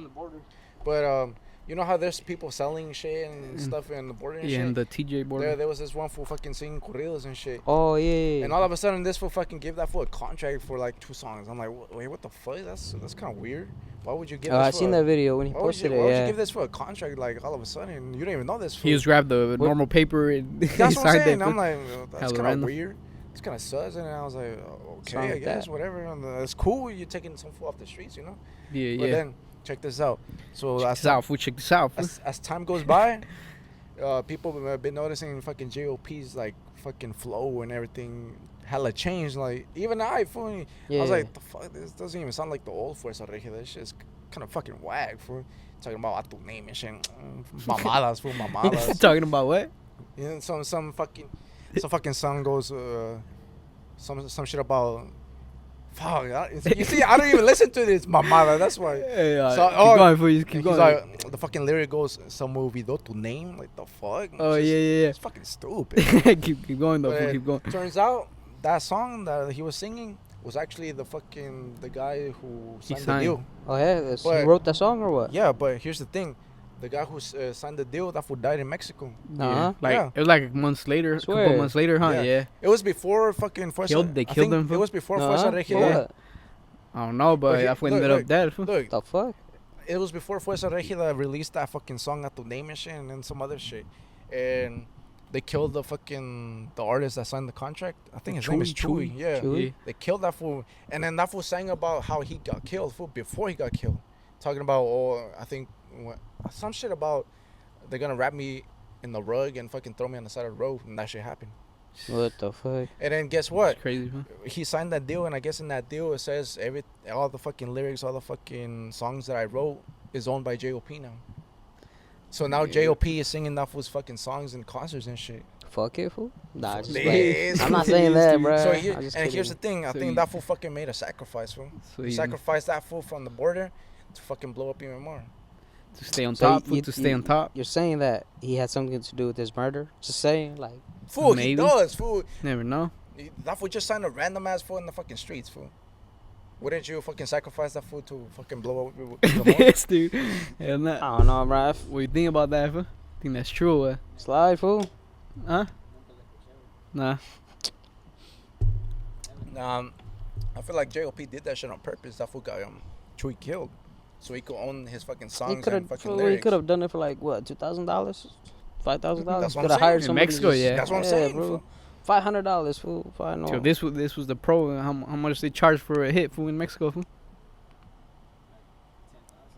but you know how there's people selling shit and stuff in the border and Yeah, and shit. the TJ border. There was this one fool fucking singing corridos and shit. Oh, yeah. And all of a sudden, this fool fucking gave that fool a contract for like 2 songs. I'm like, wait, what the fuck? That's kind of weird. Why would you give? I this seen fool that video when he Why would posted you, why would you it. give this for a contract like all of a sudden? You don't even know this fool. He just grabbed the What- normal paper and he That's what I'm signed saying. it. I'm fool. like, that's Hella kind of random. weird. It's kind of sus. And I was like, okay, Wrong I with guess, that? whatever. And, it's cool. You're taking some fool off the streets, you know? Yeah, But yeah. then, check this out. So Check this out, fool. Check this out, fool. as time goes by, people have been noticing fucking JOP's like fucking flow and everything hella changed. Like even I, fool, I was like, the fuck, this doesn't even sound like the old Fuerza Regida. This shit's kind of fucking whack, fool. Talking about a tu name and shit, mamadas, fool, mamadas. Talking about what? You know, some fucking song goes some shit about. Fuck, you see, I don't even listen to this mamada. That's why. Hey, So- keep oh, going, fool. Just keep He's going. like, the fucking lyric goes, "Some olvidó tu name." Like the fuck. oh, It's just- yeah. It's fucking stupid. keep going, though, fool. But Keep going. Turns out that song that he was singing was actually the guy who He signed the signed. deal. Oh, yeah. He But- wrote that song or what? Yeah, but here's the thing. The guy who signed the deal, that fool died in Mexico. Uh-huh. Like, Yeah. it was like months later, a couple Swear. months later, huh? Yeah. Yeah. It was before fucking Fuerza. They I killed think him, It fool? was before Uh-huh. Fuerza For Regida. what? I don't know, but But that fool look, ended look, up dead, fool. Look, The fuck? it was before Fuerza Regida released that fucking song at tu name and shit and then some other shit. And they killed the artist that signed the contract. I think his name is Chewy. Chewy. Yeah. Chewy? Yeah. They killed that fool. And then that fool sang about how he got killed, fool, before he got killed. Talking about, I think, some shit about they're gonna wrap me in the rug and fucking throw me on the side of the road. And that shit happened. What the fuck? And then guess what? It's crazy, fool. He signed that deal, and I guess in that deal it says all the fucking lyrics, all the fucking songs that I wrote is owned by JOP now. So now Yeah. JOP is singing that fool's fucking songs in concerts and shit. Fuck it, fool? Nah, just Yes. I'm not saying that, bro. So I'm just here's the kidding. thing, I So think you- that fool fucking made a sacrifice, fool. So He you sacrificed that fool from the border to fucking blow up even more. to stay on So top, fool, you- to stay you- on top. You're saying that he had something to do with his murder? Just saying, like, Fool, Maybe. he does, fool. Never know. That fool just signed a random ass fool in the fucking streets, fool. Wouldn't you fucking sacrifice that fool to fucking blow up even more? Yes, dude. Hell nah. I don't know, bro. What you think about that, fool? Think that's true, Slide, fool. huh? Nah. I feel like JOP did that shit on purpose. That fool got Chewy killed, so he could own his fucking He songs could and fucking have. He lyrics. could have done it for like what, $2,000, $5,000. That's what I'm Could have hired saying. somebody. In Mexico, just- yeah. That's what I'm saying, bro. fool. $500, fool. If I know. So this was the pro. How much they charge for a hit, fool, in Mexico, fool?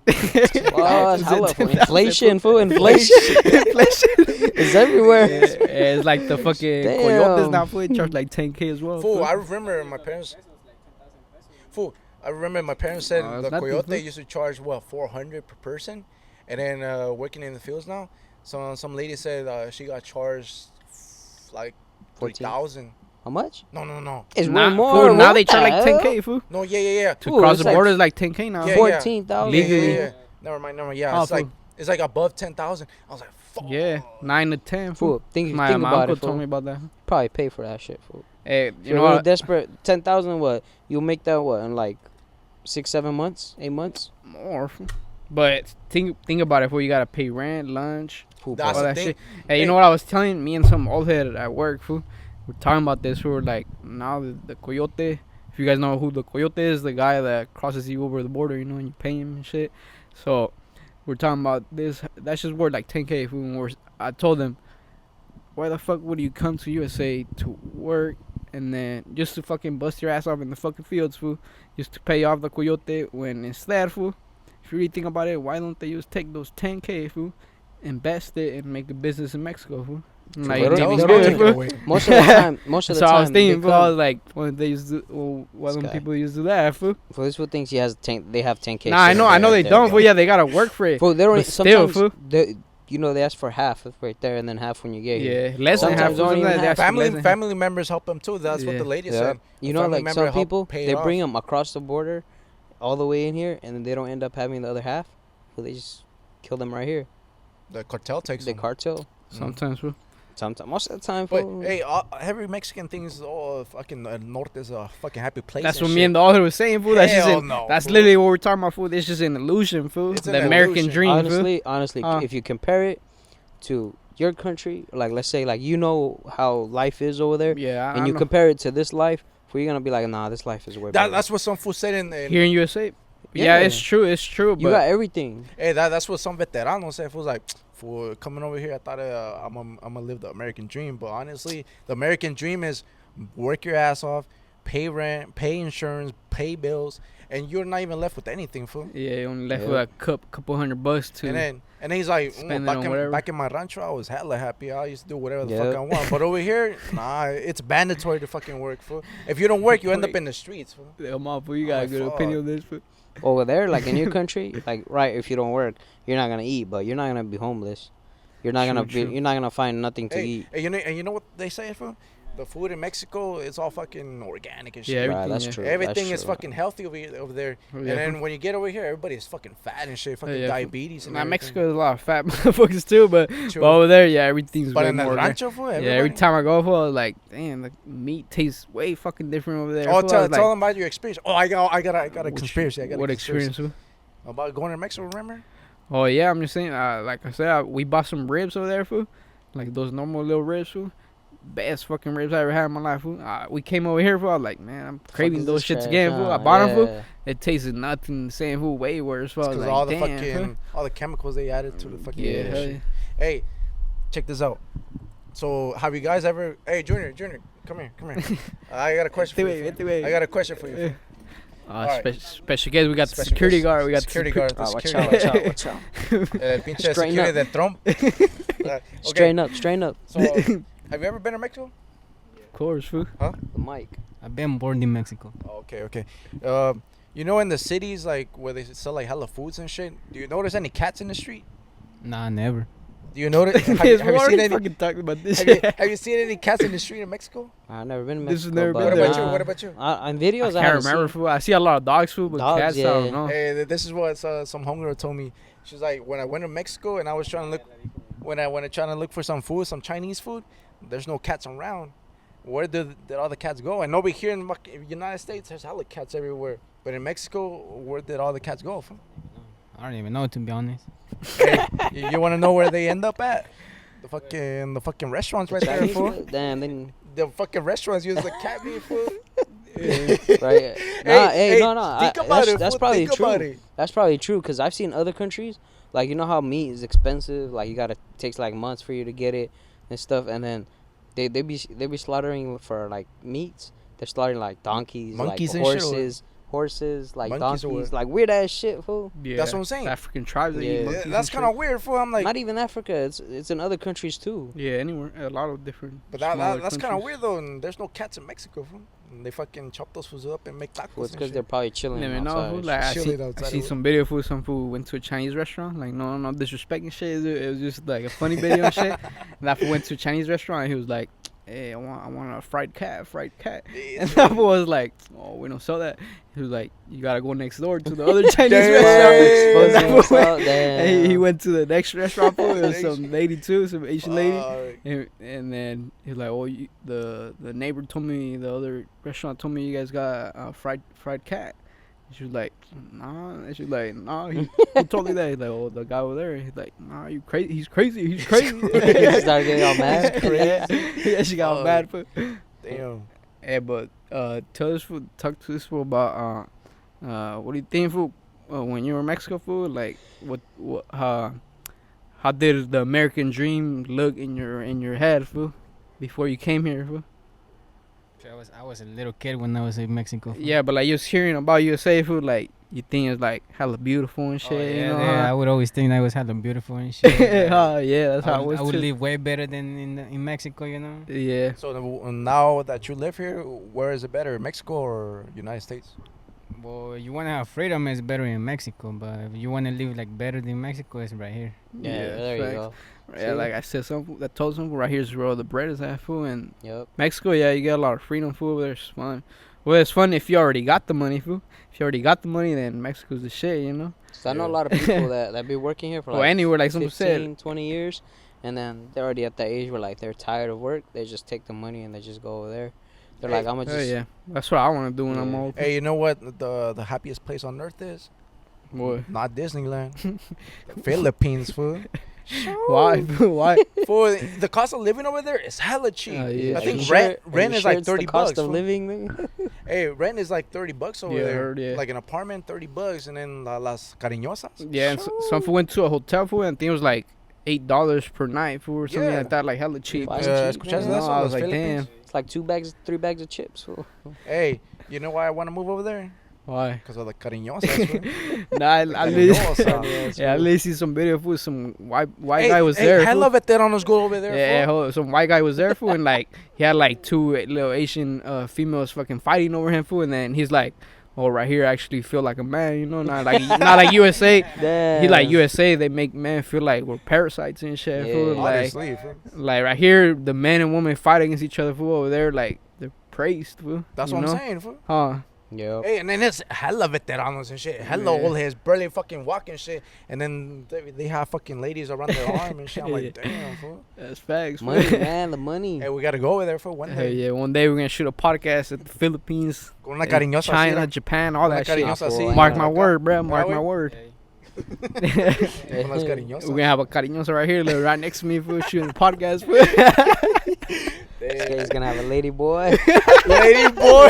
Oh, that's hella, fool. 10,000, Inflation, fool. Inflation. It's everywhere. Yeah, it's like the fucking Damn. coyotes now, fool. They charge like 10K as well. Fool, I remember my parents. Fool, I remember my parents said Oh, it's the nothing, coyote fool. used to charge what 400 per person, and then working in the fields now, some lady said she got charged like 14. 3,000. How much? No. It's Nah, way more. fool, now What they charge the like hell? 10K, fool. No, yeah. To Ooh, cross it's the like- border is like 10K now. Yeah, 14,000. Legally. Yeah. Never mind. Yeah, Oh, it's like fool. it's like above 10,000. I was like, fuck. Yeah, 9 to 10, fool. Fool, think My about uncle it, told me fool. about that. Probably pay for that shit, fool. Hey, you You're know really what? desperate. 10,000, what? You'll make that, what, in like 6, 7 months? 8 months? More, fool. But think about it, fool. You gotta pay rent, lunch, Fool, That's all the that thing. shit. Hey, you know what I was telling me and some old head at work, fool? We're talking about this. We were like, now the coyote, if If you guys know who the coyote is, the guy that crosses you over the border, you know, and you pay him and shit. So we're talking about this. That's just worth like 10K. Fool. I told them, why the fuck would you come to USA to work and then just to fucking bust your ass off in the fucking fields, fool, just to pay off the coyote, when instead, fool, if you really think about it, why don't they just take those 10K, fool, invest it and make a business in Mexico, fool? Like, Literally, maybe don't do it, take fool. it away. most of the time, most of the So time, I was thinking, they fool, I come- was like, why don't they used to, well, why don't This guy. people used to do that, fool? Fool, this fool thinks he has 10. They have 10K. Nah, I know they There don't, you fool. go. Yeah, they gotta work for it. Fool, they don't. But still, Sometimes, fool. you know, they ask for half right there, and then half when you get here. Yeah, less than Sometimes half. don't even Sometimes they have ask for less Family than family members help them too. That's what Yeah. the lady Yeah. said. You A know, family like member some help people, pay they it bring off. them across the border, all the way in here, and then they don't end up having the other half. So they just kill them right here. The cartel takes The them. cartel. Sometimes, fool. Sometimes, most of the time, But fool. hey, every Mexican thing is fucking North is a fucking happy place. That's and what me shit. and the author was saying, fool. That's just Hell an, no, that's fool. literally what we're talking about, fool. It's just an illusion, fool. It's The an American illusion. dream, fool. honestly, Uh. if you compare it to your country, like let's say, like you know how life is over there, Yeah, and you know. compare it to this life, fool, you're gonna be like, nah, this life is way better. That's what some fool said in Here in USA. Yeah, Yeah. it's true. It's true. You But got everything. Hey, that's what some veteranos said. Fools like, for coming over here, I thought I'm gonna live the American dream. But honestly, the American dream is work your ass off, pay rent, pay insurance, pay bills, and you're not even left with anything, fool. yeah, you only left Yeah. with a couple $100 too. And then he's like, Spend it on whatever. back in my rancho, I was hella happy. I used to do whatever the Yep. fuck I want. But over here, nah, it's mandatory to fucking work, fool. If you don't work, you end up in the streets, fool. Come on, fool. You got a Oh, good fuck. opinion on this, fool. Over there, like in your country, like right, if you don't work, you're not gonna eat, but you're not gonna be homeless. You're not gonna True, true. you're not gonna find nothing to Hey, eat. and you know what they say, fool? The food in Mexico is all fucking organic and shit. Yeah, Right, everything. that's yeah. true. Everything That's is true. fucking healthy over there. Oh, And yeah, then fool. when you get over here, everybody's fucking fat and shit, fucking yeah, fool. diabetes and Nah, everything. Mexico is a lot of fat motherfuckers too, but True. over there, yeah, everything's But way in the more organic. rancho, fool, Yeah, every everybody- time I go, fool, I was like, damn, the meat tastes way fucking different over there. Oh, fool. I was tell like, them about your experience. Oh, I got a Which- conspiracy. I got what a conspiracy. experience, fool? About going to Mexico, remember? Oh yeah, I'm just saying. Like I said, we bought some ribs over there, fool. Like those normal little ribs, fool. Best fucking ribs I ever had in my life, fool. We came over here, fool. I was like, man, I'm craving Fuck is those this shits trash, again, fool. I huh? bought them, fool. Yeah. It tasted nothing the same, fool. Way worse, fool. I was Because like, all the damn, fucking fool. all the chemicals they added to the fucking Yeah, hell shit. yeah. Hey, check this out. So have you guys ever? Hey, Junior, come here. I got a question for you. fool. I got a question for you. Alright. Special guest, we got the Special security guest. guard. We got Security the guard. Ah, watch security out, guard. watch out, watch out. El pinche Straighten security up. de Trump. Okay, Straighten up. so have you ever been to Mexico? Of course, fool. The mic. I've been born in Mexico. Oh, okay. You know, in the cities, like where they sell like hella foods and shit, do you notice any cats in the street? Nah, never. Do you notice? Have Yes, you we seen already any? fucking talked about this Have you, shit. have you seen any cats in the street in Mexico? I've never been to This has Mexico. never but, been What about there. you? What about you? On videos, I I can't haven't remember, seen. fool. I see a lot of dogs, fool, but Dogs, cats, I yeah. don't know. Hey, this is what some homegirl told me. She's like, when I went to Mexico and I was trying to look, when I went trying to look for some food, some Chinese food, there's no cats around. Where did all the cats go? And over here in the United States, there's hella cats everywhere. But in Mexico, where did all the cats go? Fool? I don't even know, to be honest. Hey, you want to know where they end up at? The fucking restaurants right there, Chinese fool. food? Damn, then The fucking restaurants use the cat meat, fool. right. Nah, hey, no. Think about it, That's fool. probably Think about true. it. That's probably true because I've seen other countries, like you know how meat is expensive, like you gotta takes like months for you to get it and stuff, and then they be slaughtering for like meats. They're slaughtering like donkeys, Monkeys like and shit, horses, like Monkeys or donkeys, what? like weird ass shit, fool. Yeah, That's what I'm saying. African tribes, they eat Yeah. monkeys Yeah, that's and kind of shit. weird, fool. I'm like, Not even Africa. It's in other countries too. Yeah, anywhere, a lot of different. but smaller that's kind of countries. weird though. And there's no cats in Mexico, fool. And they fucking chop those fools up and make tacos. Well, it's and because shit. they're probably chilling Never know, outside. fool. Like I Chilling see, outside I see of- some video for some fool went to a Chinese restaurant. Like no disrespecting shit. It was just like a funny video and shit. And that fool went to a Chinese restaurant. And he was like, "Hey, I want a fried cat." Yeah, And that fool was like, "Oh, we don't sell that." He was like, "You gotta go next door to the other Chinese Damn. restaurant." And that Exposing fool yourself, went- and he damn. went to the next restaurant. Fool. It was some lady too, some Asian lady. And then he's like, "Oh, the neighbor told me, the other restaurant told me you guys got a fried cat." And she was like, "Nah." And she was like, "Nah." Who told me that? He's like, "Oh, the guy over there." He's like, "Nah, you crazy? He's crazy. He started getting all mad. Yeah, she got all Oh. mad. Fool. Damn. Hey, but tell us fool, talk to us fool about what do you think fool when you were in Mexico fool? Like what how did the American dream look in your head fool before you came here fool? I was a little kid when I was in Mexico. Yeah, but like you was hearing about USA food, like you think it's like hella beautiful and shit. Oh, yeah, you know, I would always think that was hella beautiful and shit. Yeah, that's how it was I would too. live way better than in Mexico, you know. Yeah, So now that you live here, where is it better, Mexico or United States? Well, you wanna have freedom, it's better in Mexico. But if you wanna live like better than Mexico, it's right here. Yeah, there you facts. go. Yeah, See? like I said, that told some right here's where all the bread is at food, and Yep. Mexico, yeah, you get a lot of freedom food. But it's fun. Well, it's fun if you already got the money, fool. If you already got the money, then Mexico's the shit, you know. So I know a lot of people that be working here for Or like anywhere, like someone 15, said. 20 years, and then they're already at that age where like they're tired of work. They just take the money and they just go over there. They're like, I'm gonna Oh just yeah, that's what I want to do when I'm Yeah. old. Hey, you know what the happiest place on earth is? What? Not Disneyland. Philippines, fool. Why? Why? For the cost of living over there is hella cheap. Yeah, I Are think you rent sure is like it's the 30 cost bucks. of fool. living thing? Hey, rent is like 30 bucks over Yeah, I there. heard, yeah. Like an apartment, 30 bucks, and then las cariñosas. Yeah, and some fool went to a hotel fool, and I think it was like $8 per night fool, or something Yeah. like that, like hella cheap. Why? ¿Escuchaste No, eso? I Los was like, Philippines? damn. It's like 3 bags of chips. Fool. Hey, you know why I want to move over there? Why? Because of the cariñosas. fool. Nah, I Cariñosas. yeah, I literally see some video fool. Some white Hey, guy was hey, there. hella fool. veteranos go over there. Yeah, fool. some white guy was there fool, and like he had like two little Asian females fucking fighting over him fool, and then he's like, "Oh, right here, I actually feel like a man, you know, not like USA." Damn. He like USA, they make men feel like we're parasites and shit. Yeah. Fool. Like, Honestly, fool. like right here, the man and woman fight against each other. Fool over there, like they're praised. Fool. That's you what know? I'm saying, fool. Huh? Yep. Hey, and then it's hella veteranos and shit. Hella Yeah. old heads, barely fucking walking shit. And then they have fucking ladies around their arm and shit. I'm like, damn, fool. That's facts. Fool. Money, man, the money. Hey, we gotta go over there for one Hell day. yeah! One day we're gonna shoot a podcast at the Philippines, Con una in cariñosa China, así, Japan, all Una that shit. cariñosa así. Mark Yeah. my word, bro. Mark Yeah, my we- word. con las cariñosas. We're gonna have a cariñosa right here, right next to me, fool, shooting the podcast. Fool. This guy's gonna have a lady boy. Lady boy.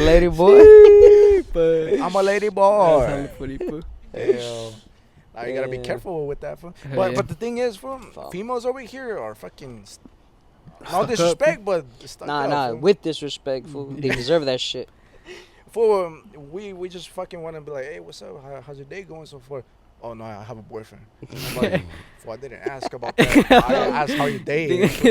Lady boy. But I'm a lady that's boy. hella funny, fool. Hell. Now you gotta be Yeah. careful with that, fool. Hell But yeah. but the thing is, fool, Fuck. females over here are fucking no Stuck up, disrespect, but stuck up, Nah, fool. with disrespect, fool. They deserve that shit. Fool, we just fucking want to be like, hey, what's up? How's your day going so far? Oh no, I have a boyfriend. I'm like, fool, I didn't ask about that. I asked how your day is.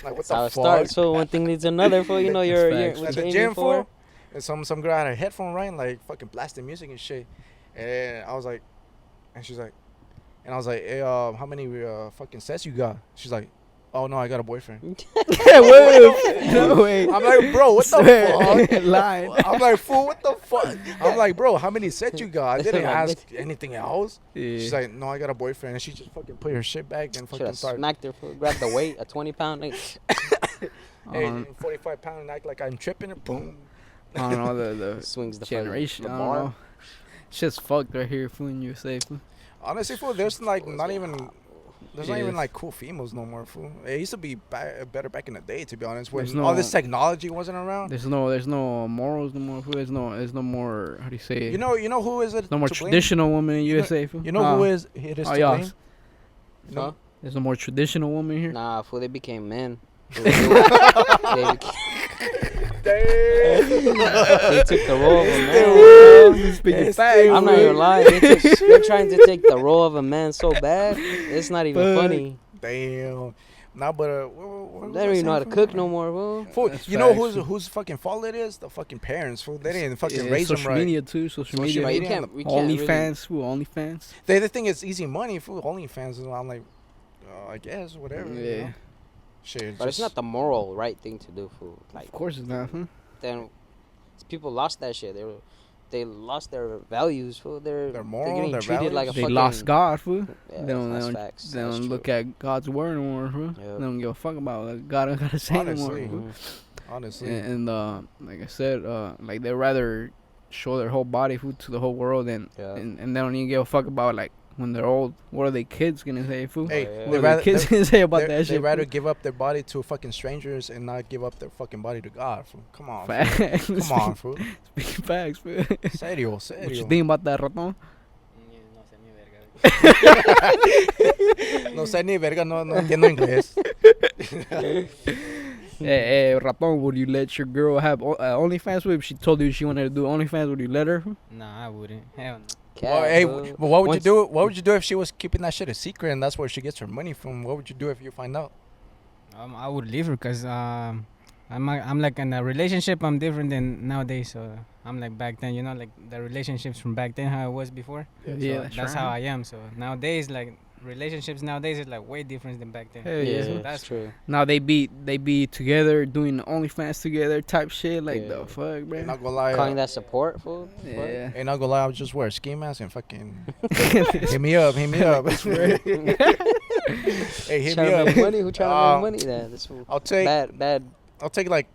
Like what That's how the it starts. fuck? So one thing leads to another, fool. You know, you're facts. what At you're the aiming gym, for. fool, and some girl had her headphone right, like fucking blasting music and shit. And I was like, and she's like, and I was like, hey, how many fucking sets you got? She's like, oh no, I got a boyfriend. No way. I'm like, bro, what the fuck? Lying. I'm like, fool, what the fuck? I'm like, bro, how many sets you got? I didn't Like, ask anything else. Yeah. She's like, no, I got a boyfriend. And she just fucking put her shit back and Should fucking have started. smacked her, fool. Grab the weight, a 20-pound. Like, Hey, 45 pound and act like I'm tripping. Boom. I don't know the swings the fucking- generation. the I don't bar. know. Shit's fucked right here, fool, in USA, fool. Honestly, fool, there's like not even. There's not even Yes. like cool females no more, fool. It used to be better back in the day, to be honest, when There's all no- this technology wasn't around. There's no morals no more, fool. There's no more. How do you say it? You know who is it? no more to blame? traditional woman in USA, fool. You know who is it is Oh, to yeah. blame? You know? Huh? There's no more traditional woman here. Nah, fool, they became men. They took the role of a man. Speaking I'm not even lying. They're trying to take the role of a man so bad. It's not even Fuck. funny. Damn. Nah, but what They don't even know how to cook no more, fool. Fool, That's you know facts, fool. whose fucking fault it is? The fucking parents, fool. They didn't fucking Yeah, raise them social right. media too. Social Social media. But you media. can't. We can't really- OnlyFans, fool. OnlyFans. They think it's easy money, fool. OnlyFans, and I'm like, I guess whatever. you Yeah. know? Shit. But it's not the moral right thing to do, fool. Like, Of course it's not, huh? then people lost that shit. They lost their values, fool. Their moral, they're getting their treated like a They fucking. lost God, fool. Yeah, They don't, that's they don't, facts. they That's don't look true. at God's word anymore, fool. Yep. They don't give a fuck about what God gotta say anymore. Honestly. Fool. Mhm. honestly. And like I said, like they rather show their whole body, fool, to the whole world, Yeah. and they don't even give a fuck about like when they're old, what are they kids gonna say, fool? Hey, yeah. What are the kids gonna say about that They shit? rather fool? give up their body to fucking strangers and not give up their fucking body to God. Fool. Come on, fool. Facts. Come on, fool. Speaking facts, fool. Serio, What you serio. think about that, Raton? No sé ni verga, no entiendo inglés. Hey, Raton, would you let your girl have OnlyFans? If she told you she wanted to do OnlyFans, would you let her? Nah, I wouldn't. Hell no. Well, Cat, hey, fool. but what would you Once- do? What would you do if she was keeping that shit a secret and that's where she gets her money from? What would you do if you find out? I would leave her because I'm like in a relationship. I'm different than nowadays. So I'm like back then, you know, like the relationships from back then, how it was before. Yeah, So that's how I am. So nowadays, like relationships nowadays is like way different than back then. Hell Yeah, yeah. So that's that's true. Now they be together doing OnlyFans together type shit. Like Yeah. the fuck, Ain't man. not gonna lie. Calling that support, fool. Yeah. Ain't not gonna lie. I would just wear a ski mask and fucking hit me up. Hit me up. Hey, hit Trying me to up. make money? Who trying to make money? Then this fool. I'll take. Bad. I'll take like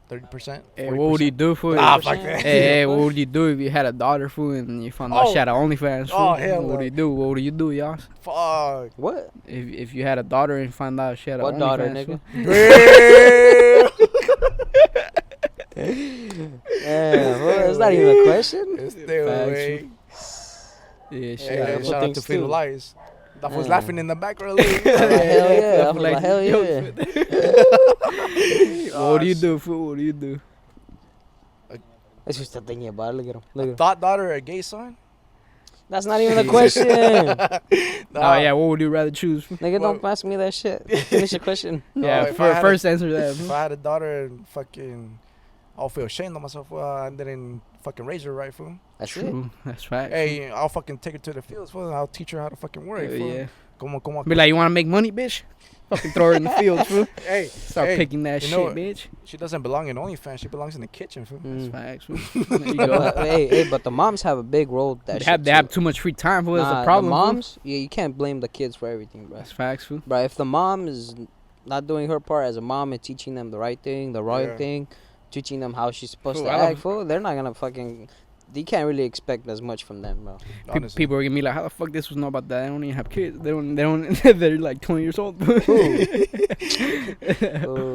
30%. Hey, what would you do for Ah, it? fuck Hey, that. hey, what would you do if you had a daughter, fool, and you found out she had an OnlyFans? Fool? Oh, hell What no. would you do? What would you do, y'all? Fuck. What? If you had a daughter and found out she had a What OnlyFans, daughter, fool? nigga? Damn. Yeah, well, that's not even a question. Stay away. Yeah, Hey, shit. Yeah, shout out things to Feel too. Lies. That was Yeah. laughing in the background. I'm like, hell yeah. I'm like, hell yeah. What do you do, fool? What do you do? That's just the thing about it. Look at him. Look at him. Thought daughter or gay son? That's not even a question. Oh yeah, what would you rather choose? Fool? Nigga, don't ask me that shit. Finish your question. Yeah, if I had a- first answer that. If fool. I had a daughter and fucking, I'll feel ashamed of myself. I didn't fucking raise her right, fool. That's it. True, that's fact. Hey, I'll fucking take her to the fields, fool. I'll teach her how to fucking work, Hell fool. yeah. Come on. Be like, you want to make money, bitch? Fucking throw her in the fields, fool. Hey, Start hey, picking that you shit, know what? bitch. she doesn't belong in OnlyFans. She belongs in the kitchen, fool. Mm. Facts, fool. There you go. But, but the moms have a big role with that They have too much free time, fool. That's Nah, the problem, The fool. moms, yeah, you can't blame the kids for everything, bro. That's facts, fool. Bro, if the mom is not doing her part as a mom and teaching them the right thing, the right Yeah. thing, teaching them how she's supposed Fool, to I love- act, fool, they're not gonna fucking. You can't really expect as much from them, bro. Honestly. People are gonna be like, how the fuck this was know about that? They don't even have kids. They don't. They're like 20 years old. Fool.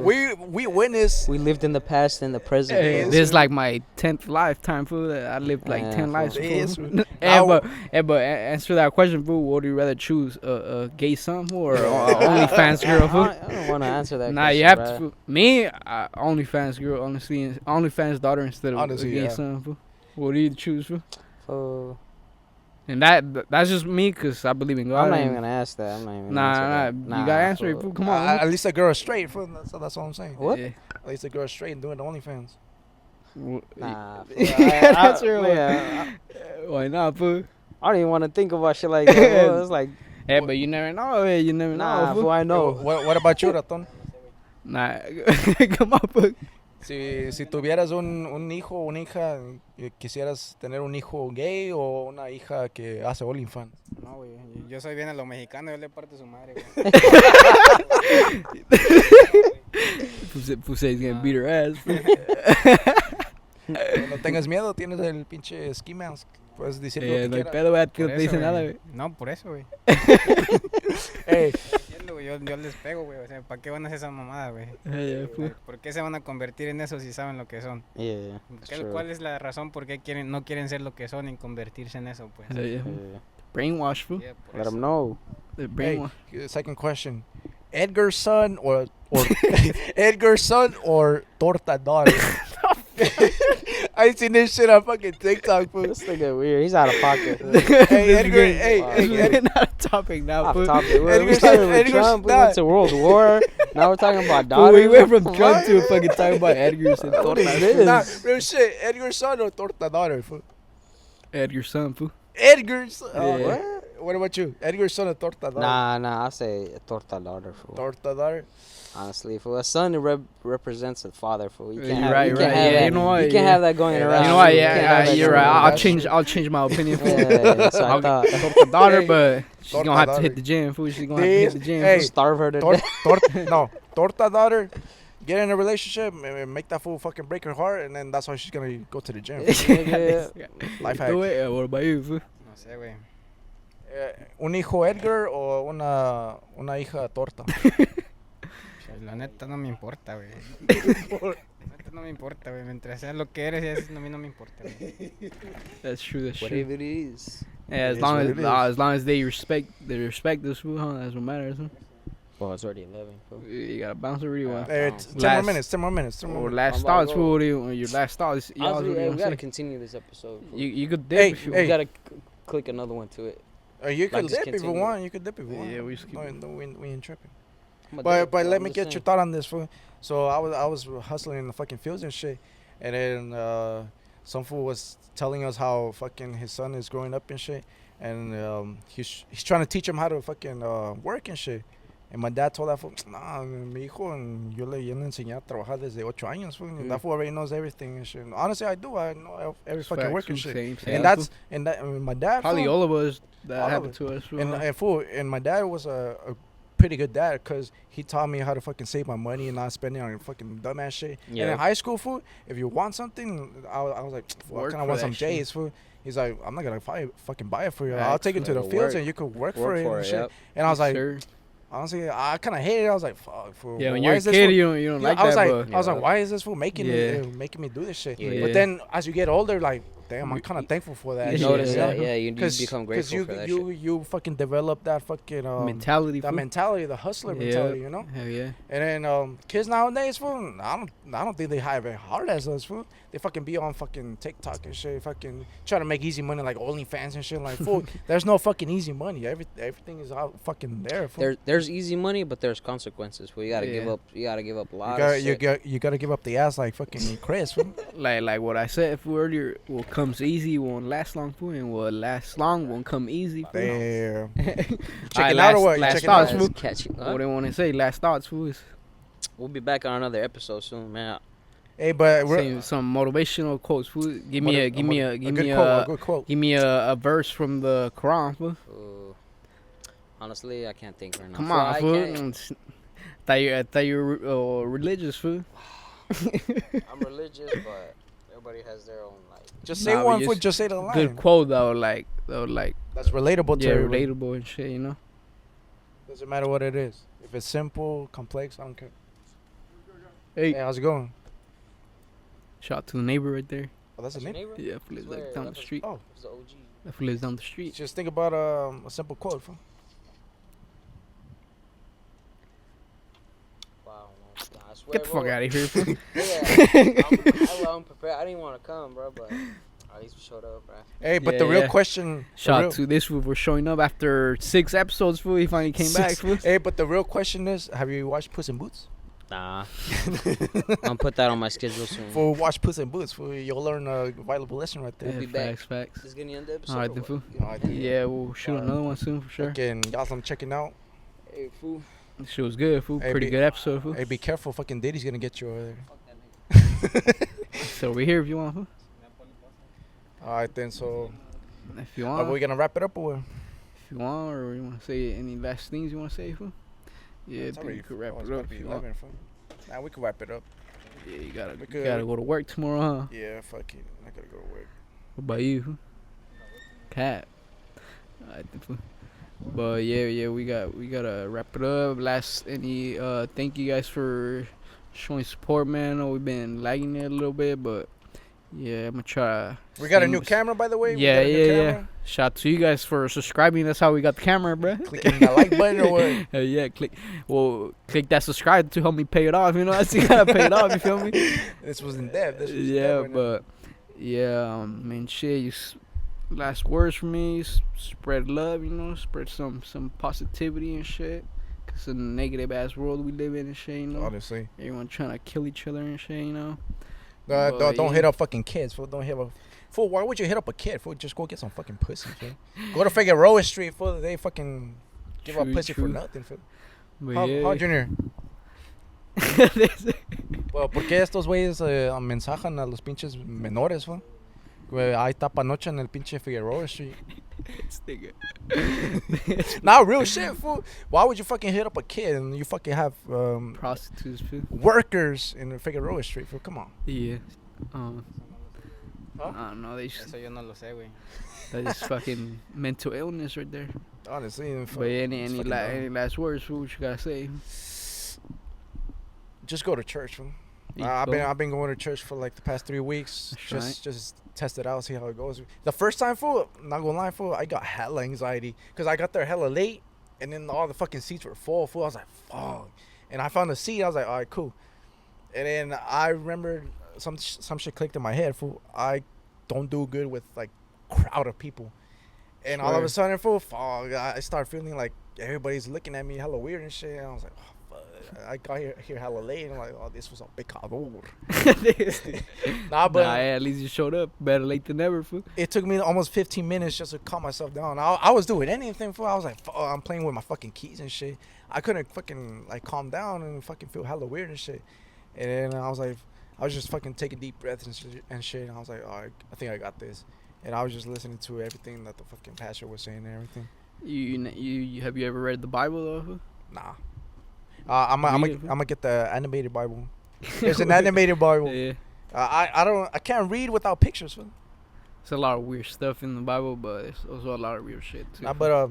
We witness. We lived in the past and the present. Hey, fool. this is like my 10th lifetime, fool. I lived like Yeah, 10 fool. lives. It is, Fool. fool. But answer that question, fool. What do you rather choose, a gay son, fool, or a OnlyFans girl, fool? I don't want to answer that. Nah, question, you have bruh. to. Fool. Me, OnlyFans girl, honestly, OnlyFans daughter instead of Honestly, a gay yeah. son, fool. What do you choose, fool? Fool. And that's just me, cause I believe in God. I'm not and- even gonna ask that. I'm not even. Nah, gonna nah, answer you that. gotta answer it, fool. fool. Come on. At least a girl is straight, fool. That's all I'm saying. What? Yeah. At least a girl is straight and doing the OnlyFans. Nah, fool. You gotta answer it. yeah, Why not, fool? I don't even want to think about shit like that. Fool. It's like, Hey, but you never know. Hey, you never nah, know. fool. Fool. I know. What about you, Raton? Nah, come on, fool. Si tuvieras un hijo o una hija, ¿quisieras tener un hijo gay o una hija que hace OnlyFans? No, güey. Yo soy bien a lo mexicano, yo le parto su madre, güey. Fool says he's gonna beat her ass. Fool. No tengas miedo, tienes el pinche ski mask. Puedes decir lo que No hay quieras. pedo, güey. Por No te dice eso, nada, güey. güey. No, por eso, güey. Ey, Entiendo, güey, yo les pego, güey. O sea, ¿para qué van a hacer esa mamada, güey? Yeah, fool. ¿Por qué se van a convertir en eso si saben lo que son? Yeah, that's true. ¿Cuál es la razón por qué no quieren ser lo que son y convertirse en eso, pues? Yeah, fool. Yeah. Brainwash, fool. Yeah, por Let eso. them know. The hey, brainwash. second question. Edgar's son or Edgar's son or torta daughter? I seen this shit on fucking TikTok, fool. This nigga weird. He's out of pocket. Hey, Edgar, hey, Wow. hey, Edgar. Not a topic now, Off fool. topic. We Edgar's- started with Edgar's Trump. We not- went to World War. Now we're talking about Fool, daughters. we went from What the Trump fuck? to fucking talking about Edgar's and What is tortas. this? Nah, real shit. Edgar's son or torta daughter, fool? Edgar's son, fool. Edgar's son. Yeah. What? What about you? Edgar's son or torta daughter? Nah. I say torta daughter, fool. Torta daughter. Honestly, fool. A son represents a father, fool. You You're can't have, right, you right. can't have Yeah, that. you know what, You can't yeah. have that going Yeah, around. You know what? You can't have Yeah, that you're going right. around. That's true. I'll change my opinion. Fool. Yeah, so I I'll thought. torta daughter, Hey, but she's torta gonna have to daughter. hit the gym, fool. She's gonna have to hit the gym. Hey, fool. Starve her to Tor- death. torta daughter. Get in a relationship, make that fool fucking break her heart, and then that's why she's gonna go to the gym. Nigga. Life Do hack. it. What about you, fool? No, No sé, güey. ¿Un hijo Edgar o una hija torta? Pues, la neta no me importa, güey. La neta no me importa, güey. Mientras seas lo que eres, a mí no me importa, güey. That's true. That's true. Whatever it is. Yeah, It is what it is. as long as they respect this food, huh? That's what matters. Huh? Well, it's already 11. Fool. You gotta bounce it really well. Hey, Last- 10 more minutes. 10 more minutes. 10 more Or minutes. last I'm about to thoughts, go. food. Your last thoughts. Y'all Honestly, what hey, you we wanna gotta say? continue this episode. Fool. You could dip Hey, if you hey. We gotta click another one to it. You could Like, just dip if you continue. want. You could dip if you want. Yeah, we just keep No, we ain't tripping. I'm a But dip, let I'm me just get saying. your thought on this, fool. So I was hustling in the fucking fields and shit, and then some fool was telling us how fucking his son is growing up and shit, and he's trying to teach him how to fucking work and shit. And my dad told that fool, nah, mi hijo, yo le enseñé a trabajar desde 8 años, fool. And that fool already knows everything and shit. And honestly, I do. I know every fucking work and shit. Same, And that my dad, probably fool, all of us that All of happened it. to us. Fool. and my dad was a pretty good dad because he taught me how to fucking save my money and not spend it on fucking dumbass shit. Yeah. And in high school, fool, if you want something, I was like, fool, I Work kind of for want that some shit. J's, fool. He's like, I'm not gonna fucking buy it for you. I'll take it to the Work. fields and you could work for it and shit. Yep. And I was Yes, like, sir. honestly, I kind of hated it. I was like, fuck, fool. Yeah, when why you're a is this kid, fool- you don't like I was that. like, but I was like, Yeah. why is this fool making Yeah. me do this shit? Yeah. But then as you get older, like, damn, I'm kind of thankful for that. You You shit, notice you know? that, yeah. You Cause, become cause grateful for that you shit. you fucking develop that fucking mentality. that fool. mentality, the hustler Yeah. mentality, you know. Hell yeah. And then kids nowadays, fool, I don't think they have it hard as us, fool. They fucking be on fucking TikTok and shit, fucking try to make easy money like OnlyFans and shit. Like, fool, there's no fucking easy money. Everything is out fucking there, fool. There's easy money, but there's consequences. Well, you gotta give Yeah. up. You gotta give up a lot of shit. You gotta give up the ass like fucking Chris, fool. Like what I said fool, earlier, what comes easy won't last long, fool, and what lasts long won't come easy. Fool. Damn. Alright, Checking out or what? You last checking thoughts, out? fool. Catch you. What they want to say? Last thoughts, fool. Is We'll be back on another episode soon, man. Hey, but we're saying some motivational quotes, fool. Give me a good quote. give me a verse from the Quran, fool. Honestly, I can't think right now. Come Fool, on, I fool. can't- I thought you're religious, fool. I'm religious, but everybody has their own like. Just say Nah, but one just foot. Just say the line. Good quote though, like That's relatable to yeah, everybody. relatable and shit, you know. Doesn't matter what it is. If it's simple, complex, I don't care. Hey, Hey, how's it going? shout out to the neighbor right there. Oh, that's a Your name. neighbor? Yeah, who lives Swear, like down that the was- street. Oh, It's the OG. That fool lives down the street. just think about a simple quote. Fool. Wow. I swear, Get the fuck bro. out of here, fool. Yeah, I'm prepared. I didn't want to come, bro, but at least we showed up, bro. Hey, but Yeah, the real yeah. question. Shout out to this fool for showing up after 6 episodes, fool. He finally came back, fool. Hey, but the real question is, have you watched Puss in Boots? Nah. I'm gonna put that on my schedule soon. For watch Puss in Boots, fool, you'll learn a valuable lesson right there. We'll be Yeah, back. facts. This is gonna end the episode. Alright or then, what? fool. Alright then. Yeah, we'll shoot another one soon for sure. Fucking y'all, I'm checking out. Hey, fool. This shit was good, fool. Hey, Pretty be- good episode, fool. Hey, be careful, fucking Diddy's gonna get you over there. So we're here if you want, fool. Alright then, so If you are want, we gonna wrap it up or what? if you want, or you want to say any last things you want to say, fool. Yeah, I It's think already you could wrap oh, it's it about up. to If be you want. 11, fool. Nah, we can wrap it up. Yeah, you gotta We could- go to work tomorrow, huh? Yeah, fuck it. I gotta go to work. What about you, fool? Cat. Alright then, fool. But yeah, we gotta wrap it up. Thank you guys for showing support, man. I know we've been lagging it a little bit, but yeah, I'm gonna try. We got a see- new camera, by the way. Yeah, we got a new yeah. camera. Shout out to you guys for subscribing. That's how we got the camera, bruh. Clicking that like button or what? Hell yeah, click that subscribe to help me pay it off. You know, I still gotta pay it off. You feel me? This was in depth. This was in Yeah, depth right now. but yeah, man, shit. Last words for me: spread love. You know, spread some positivity and shit. Cause in a negative ass world we live in and shit. You know, honestly, everyone trying to kill each other and shit. You know. don't yeah. hit up fucking kids. Fool. Don't hit up. Fool, why would you hit up a kid? Fool, just go get some fucking pussy. Fool. Go to Figueroa Street. Fool, they fucking give up True, pussy for true. nothing. Fool. But How, yeah. Junior? Well, ¿por qué estos güeyes mensajan a los pinches menores, fool? Güey, hay tapanoche en el pinche Figueroa Street. This nigga. Nah, real shit, fool. Why would you fucking hit up a kid and you fucking have Prostitutes, fool. workers in Figueroa Street, fool? Come on. Yeah. Um. Huh? I don't know. They just, Eso yo no lo sé, güey. that's just fucking mental illness right there. Honestly, But any it's any, fucking any dumb. last words? Fool, what you gotta say? Just go to church, fool. You I've go. been going to church for like the past 3 weeks. That's Just test it out, see how it goes. The first time, fool, not gonna lie, fool, I got hella anxiety because I got there hella late, and then all the fucking seats were full. Fool, I was like, fuck. And I found a seat. I was like, all right, cool. And then I remembered some shit clicked in my head. Fool, I don't do good with like crowd of people. And all of a sudden, fool, fuck, I started feeling like everybody's looking at me hella weird and shit. And I was like, oh, fuck. I got here hella late. And I'm like, oh, this was a pecador. Nah, but at least you showed up. Better late than never, fool. it took me almost 15 minutes just to calm myself down. I was doing anything, fool. I was like, fuck, I'm playing with my fucking keys and shit. I couldn't fucking like calm down and fucking feel hella weird and shit. And then I was just fucking taking deep breaths and shit. And I was like, oh, I think I got this. And I was just listening to everything that the fucking pastor was saying and everything. You have you ever read the Bible though? Fool? Nah. I'm Read it, fool. gonna get the animated Bible. There's an animated Bible. Yeah. I can't read without pictures, fool. There's a lot of weird stuff in the Bible, but there's also a lot of weird shit too. Nah, but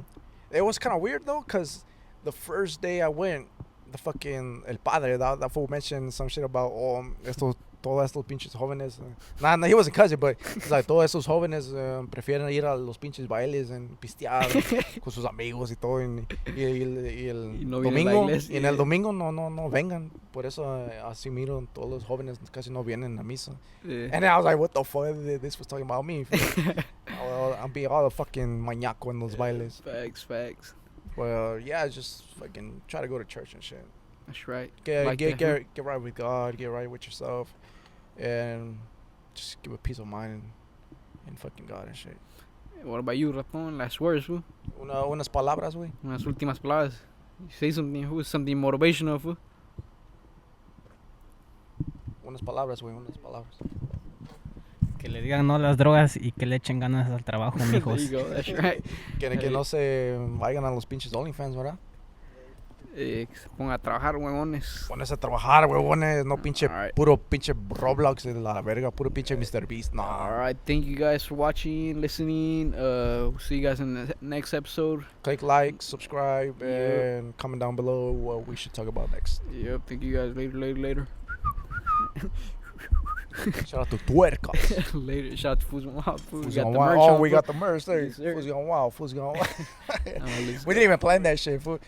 it was kind of weird though, cause the first day I went, the fucking el padre that fool mentioned some shit about todos estos pinches jóvenes. Nah, he wasn't cousin, but it's like todos esos jóvenes prefieren ir a los pinches bailes and pistear con sus amigos y todo. Y el Y no vienen a la domingo, iglesia. y en el domingo no vengan. Por eso así miro, todos los jóvenes casi no vienen a misa. Yeah. And then I was like, what the fuck? This was talking about me. I'm being all the fucking mañaco in those bailes. Facts. Well, yeah, just fucking try to go to church and shit. That's right. Get Like that, get right with God, get right with yourself, and just give a peace of mind and fucking God and shit. What about you, Rapon? Last words, fool. Unas palabras, güey. Unas últimas palabras. You say something, fool. Something motivational, fool. Unas palabras, güey. Unas palabras. Que le digan no a las drogas y que le echen ganas al trabajo, There mijos. you go. That's right. Que no se vayan a los pinches OnlyFans, ¿verdad? Que se ponga a trabajar, huevones. Pones a trabajar, huevones. No pinche, Alright. puro pinche Roblox de la verga. Puro pinche Mr. Beast. No. Alright, thank you guys for watching, listening. We'll see you guys in the next episode. Click like, subscribe, Yep. and comment down below what we should talk about next. Yep, thank you guys later. Shout out to Tuercas. Later. Shout out to Fools Gone Wild. Fools Fools got Gone the Wild. merch Oh, on, we fool. got the merch there. Yes, sir. Fools Gone Wild. Fools Gone Wild. Let's We go. didn't even plan that shit, fool.